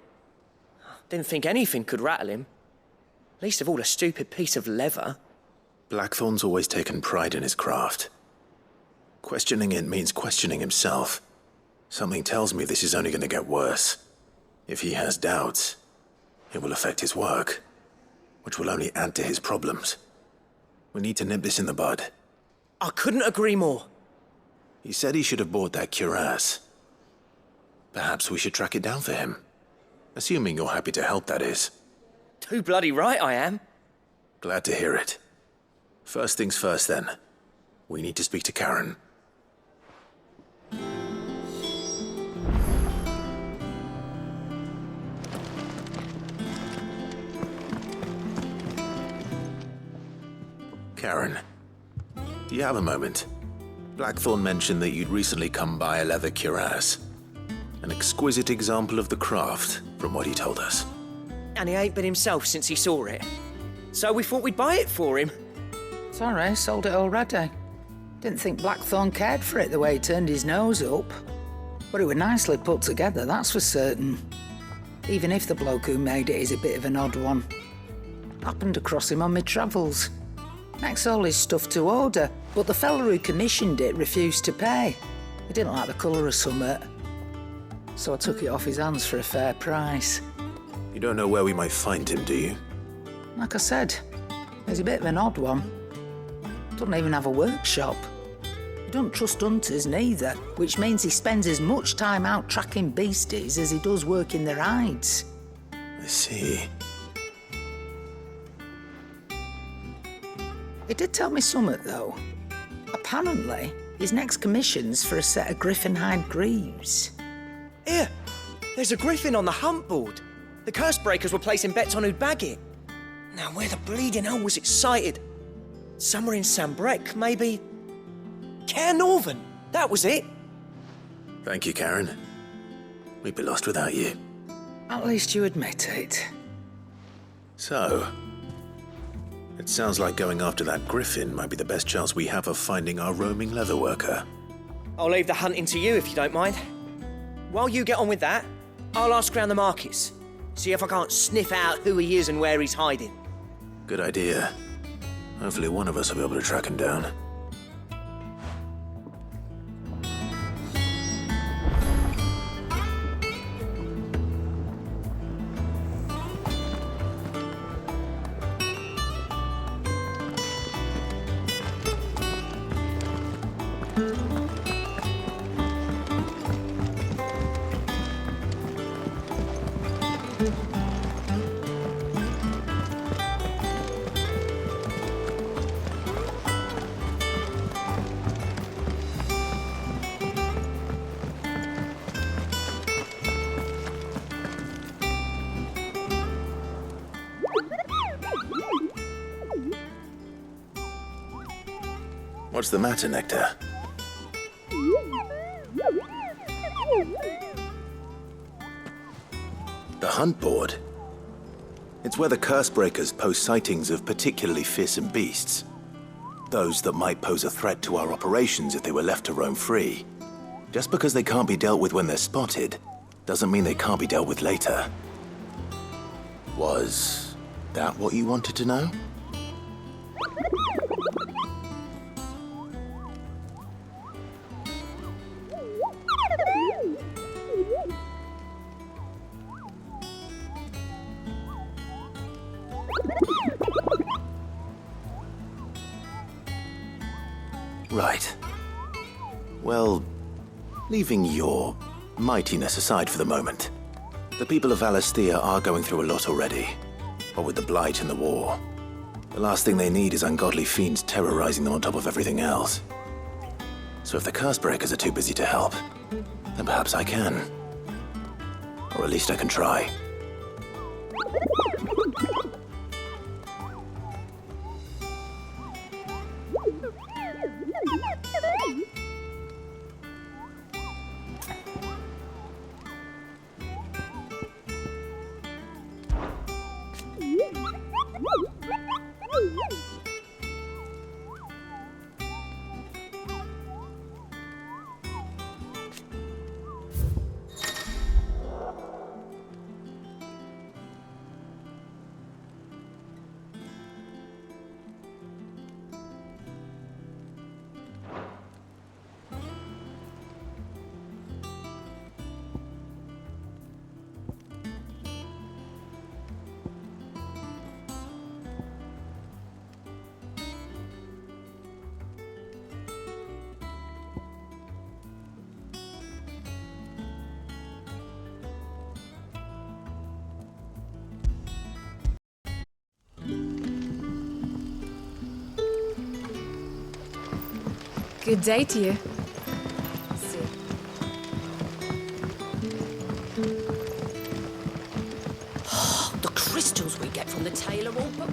Didn't think anything could rattle him. Least of all a stupid piece of leather.
Blackthorn's always taken pride in his craft. Questioning it means questioning himself. Something tells me this is only going to get worse. If he has doubts, it will affect his work, which will only add to his problems. We need to nip this in the bud.
I couldn't agree more.
He said he should have bought that cuirass. Perhaps we should track it down for him. Assuming you're happy to help, that is.
Too bloody right I am.
Glad to hear it. First things first, then. We need to speak to Karen. Karen, do you have a moment? Blackthorn mentioned that you'd recently come by a leather cuirass. An exquisite example of the craft, from what he told us.
And he ain't been himself since he saw it. So we thought we'd buy it for him.
Sorry, sold it already. Didn't think Blackthorn cared for it the way he turned his nose up. But it was nicely put together, that's for certain. Even if the bloke who made it is a bit of an odd one. Happened across him on my travels. Makes all his stuff to order, but the fella who commissioned it refused to pay. He didn't like the colour of summit. So I took it off his hands for a fair price.
You don't know where we might find him, do you?
Like I said, he's a bit of an odd one. Doesn't even have a workshop. He don't trust hunters neither, which means he spends as much time out tracking beasties as he does working their hides.
I see.
He did tell me something, though. Apparently, his next commission's for a set of griffin hide greaves.
Here, there's a griffin on the hunt board. The curse breakers were placing bets on who'd bag it. Now, where the bleeding hell was it sighted? Somewhere in Sambrec, maybe... Caer Northern, that was it.
Thank you, Karen. We'd be lost without you.
At least you admit it.
So, it sounds like going after that griffin might be the best chance we have of finding our roaming leatherworker.
I'll leave the hunting to you if you don't mind. While you get on with that, I'll ask around the markets. See if I can't sniff out who he is and where he's hiding.
Good idea. Hopefully one of us will be able to track him down. What's the matter, Nectar? The hunt board? It's where the Cursebreakers post sightings of particularly fearsome beasts. Those that might pose a threat to our operations if they were left to roam free. Just because they can't be dealt with when they're spotted, doesn't mean they can't be dealt with later. Was that what you wanted to know? Right. Well, leaving your mightiness aside for the moment, the people of Valisthea are going through a lot already. What with the Blight and the war. The last thing they need is ungodly fiends terrorizing them on top of everything else. So if the Cursebreakers are too busy to help, then perhaps I can. Or at least I can try.
Good day to you.
The crystals we get from the tailor all but...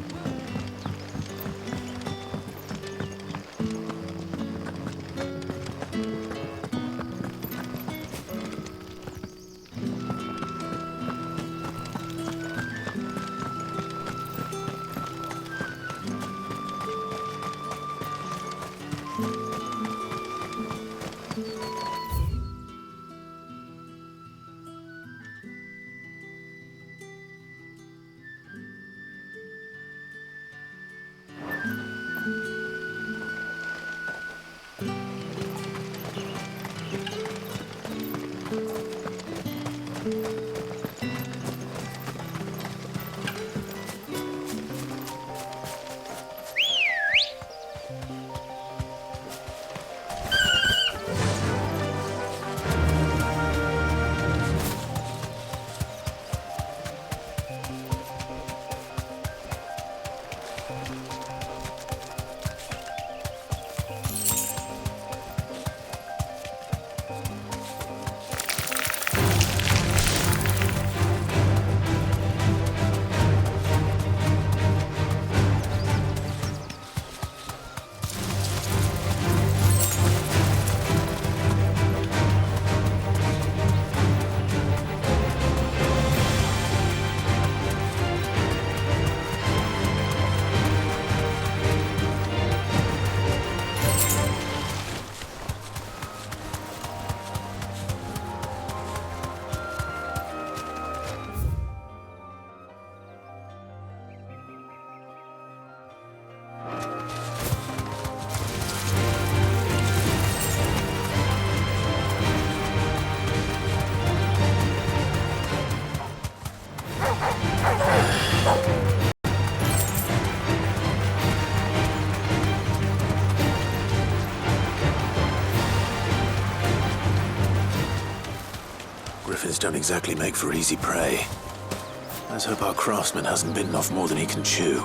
Griffins don't exactly make for easy prey. Let's hope our craftsman hasn't bitten off more than he can chew.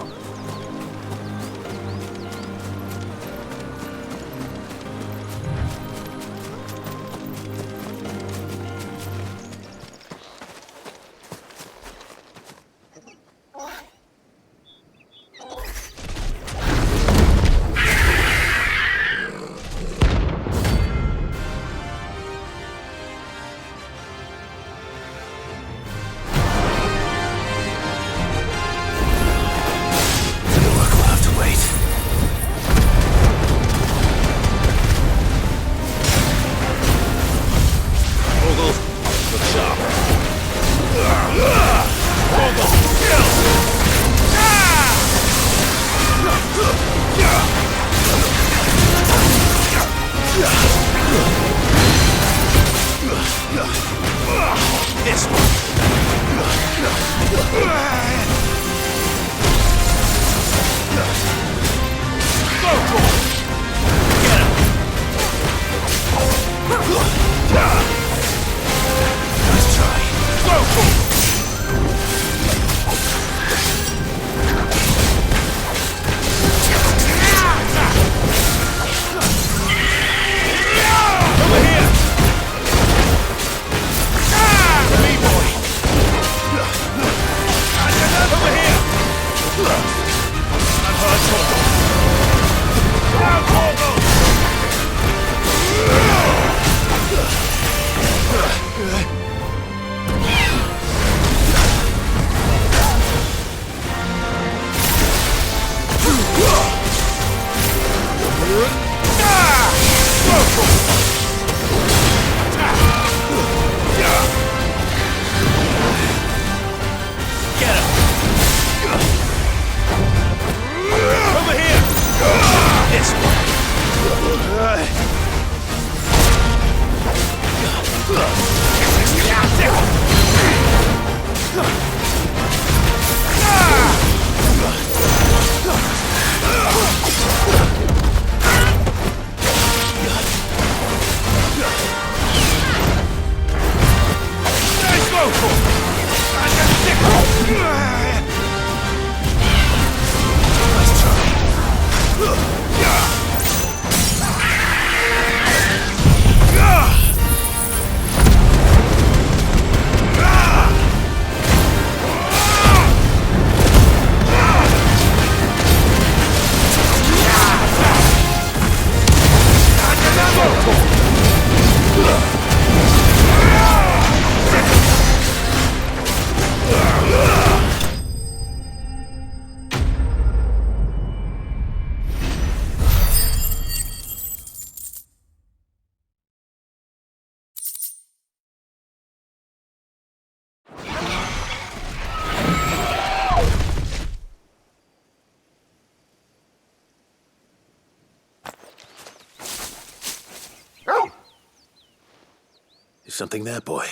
Is something there, boy?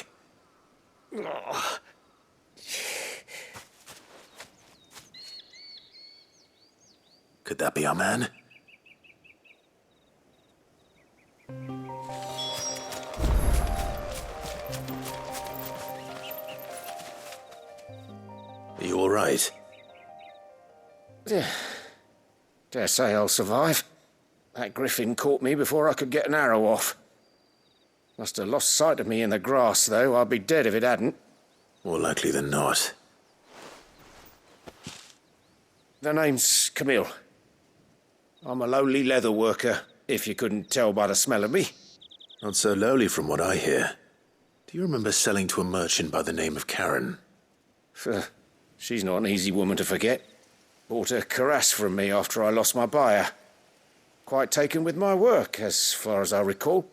Could that be our man? Are you all right?
Dare say I'll survive. That griffin caught me before I could get an arrow off. Must have lost sight of me in the grass, though. I'd be dead if it hadn't.
More likely than not.
The name's Camille. I'm a lowly leather worker, if you couldn't tell by the smell of me.
Not so lowly from what I hear. Do you remember selling to a merchant by the name of Karen?
She's not an easy woman to forget. Bought a cuirass from me after I lost my buyer. Quite taken with my work, as far as I recall.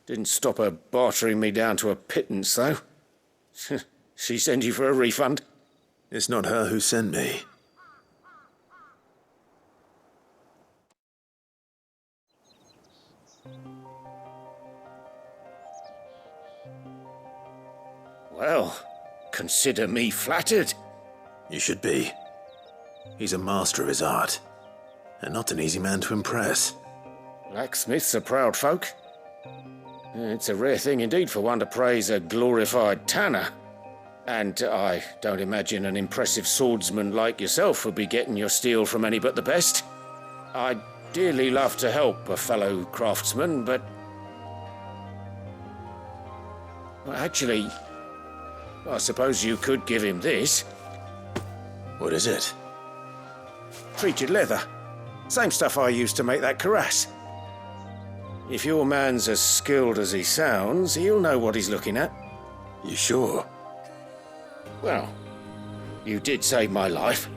Didn't stop her bartering me down to a pittance, though. She send you for a refund?
It's not her who sent me.
Well, consider me flattered.
You should be. He's a master of his art, and not an easy man to impress.
Blacksmiths are proud folk. It's a rare thing indeed for one to praise a glorified tanner. And I don't imagine an impressive swordsman like yourself would be getting your steel from any but the best. I'd dearly love to help a fellow craftsman, but... well, actually, I suppose you could give him this.
What is it?
Treated leather. Same stuff I used to make that cuirass. If your man's as skilled as he sounds, he'll know what he's looking at.
You sure?
Well, you did save my life.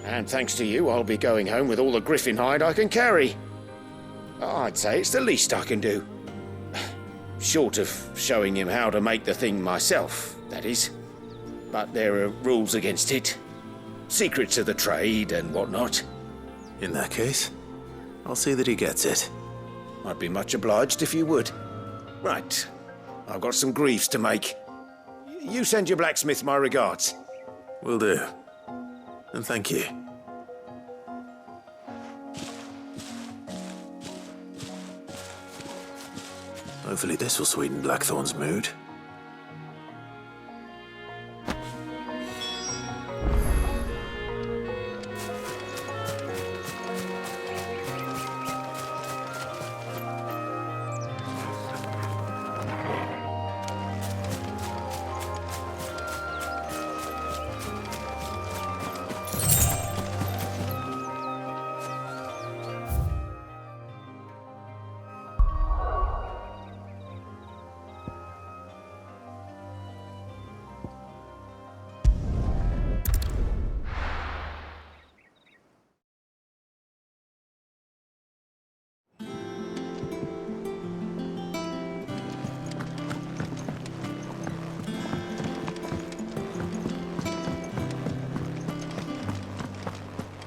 And thanks to you, I'll be going home with all the griffin hide I can carry. I'd say it's the least I can do. Short of showing him how to make the thing myself, that is. But there are rules against it. Secrets of the trade and whatnot.
In that case, I'll see that he gets it.
I'd be much obliged if you would. Right. I've got some greaves to make. You send your blacksmith my regards.
Will do. And thank you. Hopefully this will sweeten Blackthorn's mood.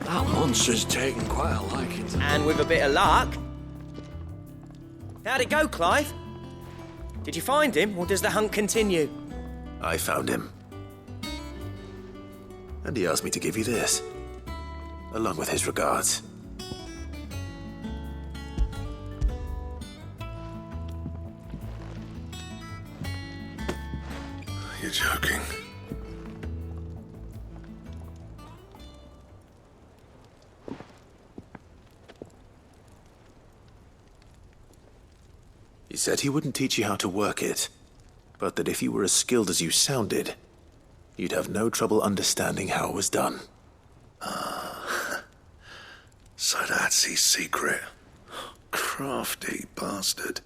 That monster's taken quite a liking to
And with a bit of luck. How'd it go, Clive? Did you find him, or does the hunt continue?
I found him. And he asked me to give you this, along with his regards.
You're joking.
He said he wouldn't teach you how to work it, but that if you were as skilled as you sounded, you'd have no trouble understanding how it was done.
So that's his secret. Crafty bastard.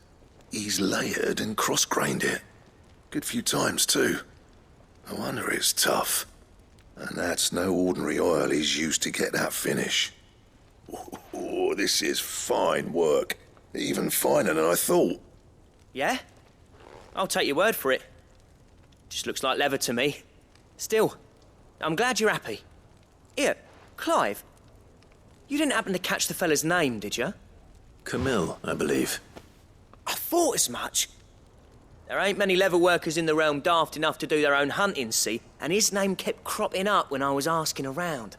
He's layered and cross-grained it. Good few times, too. No wonder it's tough. And that's no ordinary oil he's used to get that finish. Oh, this is fine work. Even finer than I thought.
Yeah? I'll take your word for it. Just looks like leather to me. Still, I'm glad you're happy. Here, Clive, you didn't happen to catch the fella's name, did you?
Camille, I believe.
I thought as much. There ain't many leather workers in the realm daft enough to do their own hunting, see, and his name kept cropping up when I was asking around.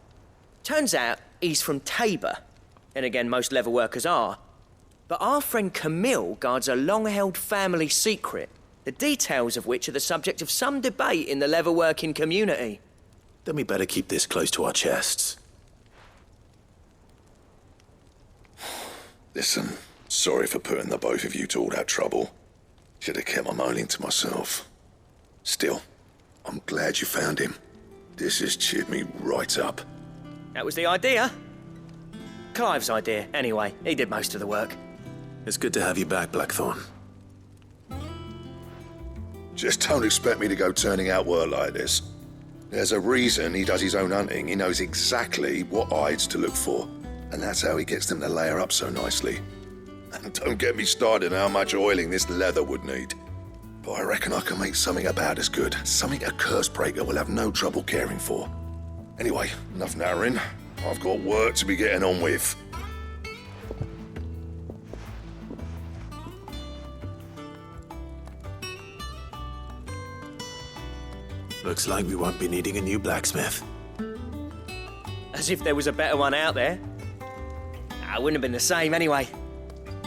Turns out he's from Tabor, and again, most leather workers are. But our friend Camille guards a long-held family secret, the details of which are the subject of some debate in the leather-working community.
Then we better keep this close to our chests.
Listen, sorry for putting the both of you to all that trouble. Should have kept my moaning to myself. Still, I'm glad you found him. This has cheered me right up.
That was the idea. Clive's idea, anyway. He did most of the work.
It's good to have you back, Blackthorn.
Just don't expect me to go turning out work like this. There's a reason he does his own hunting. He knows exactly what hides to look for. And that's how he gets them to layer up so nicely. And don't get me started on how much oiling this leather would need. But I reckon I can make something about as good. Something a Cursebreaker will have no trouble caring for. Anyway, enough narrowing. I've got work to be getting on with.
Looks like we won't be needing a new blacksmith.
As if there was a better one out there. I wouldn't have been the same anyway.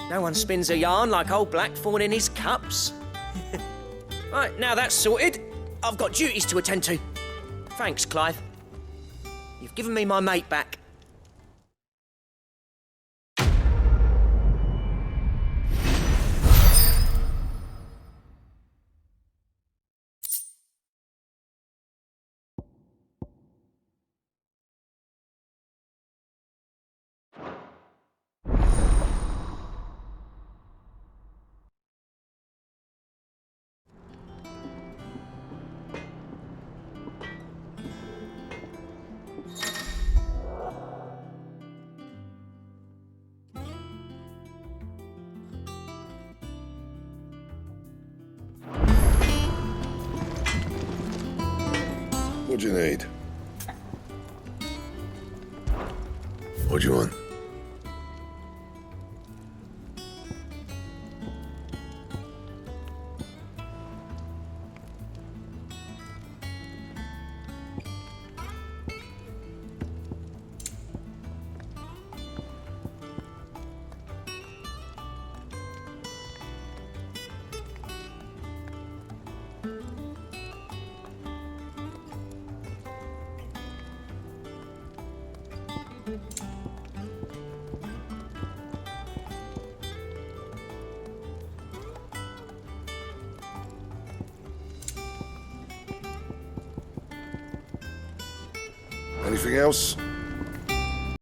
No one spins a yarn like old Blackthorn in his cups. Right, now that's sorted, I've got duties to attend to. Thanks, Clive. You've given me my mate back.
What do you need? What do you want? Anything else?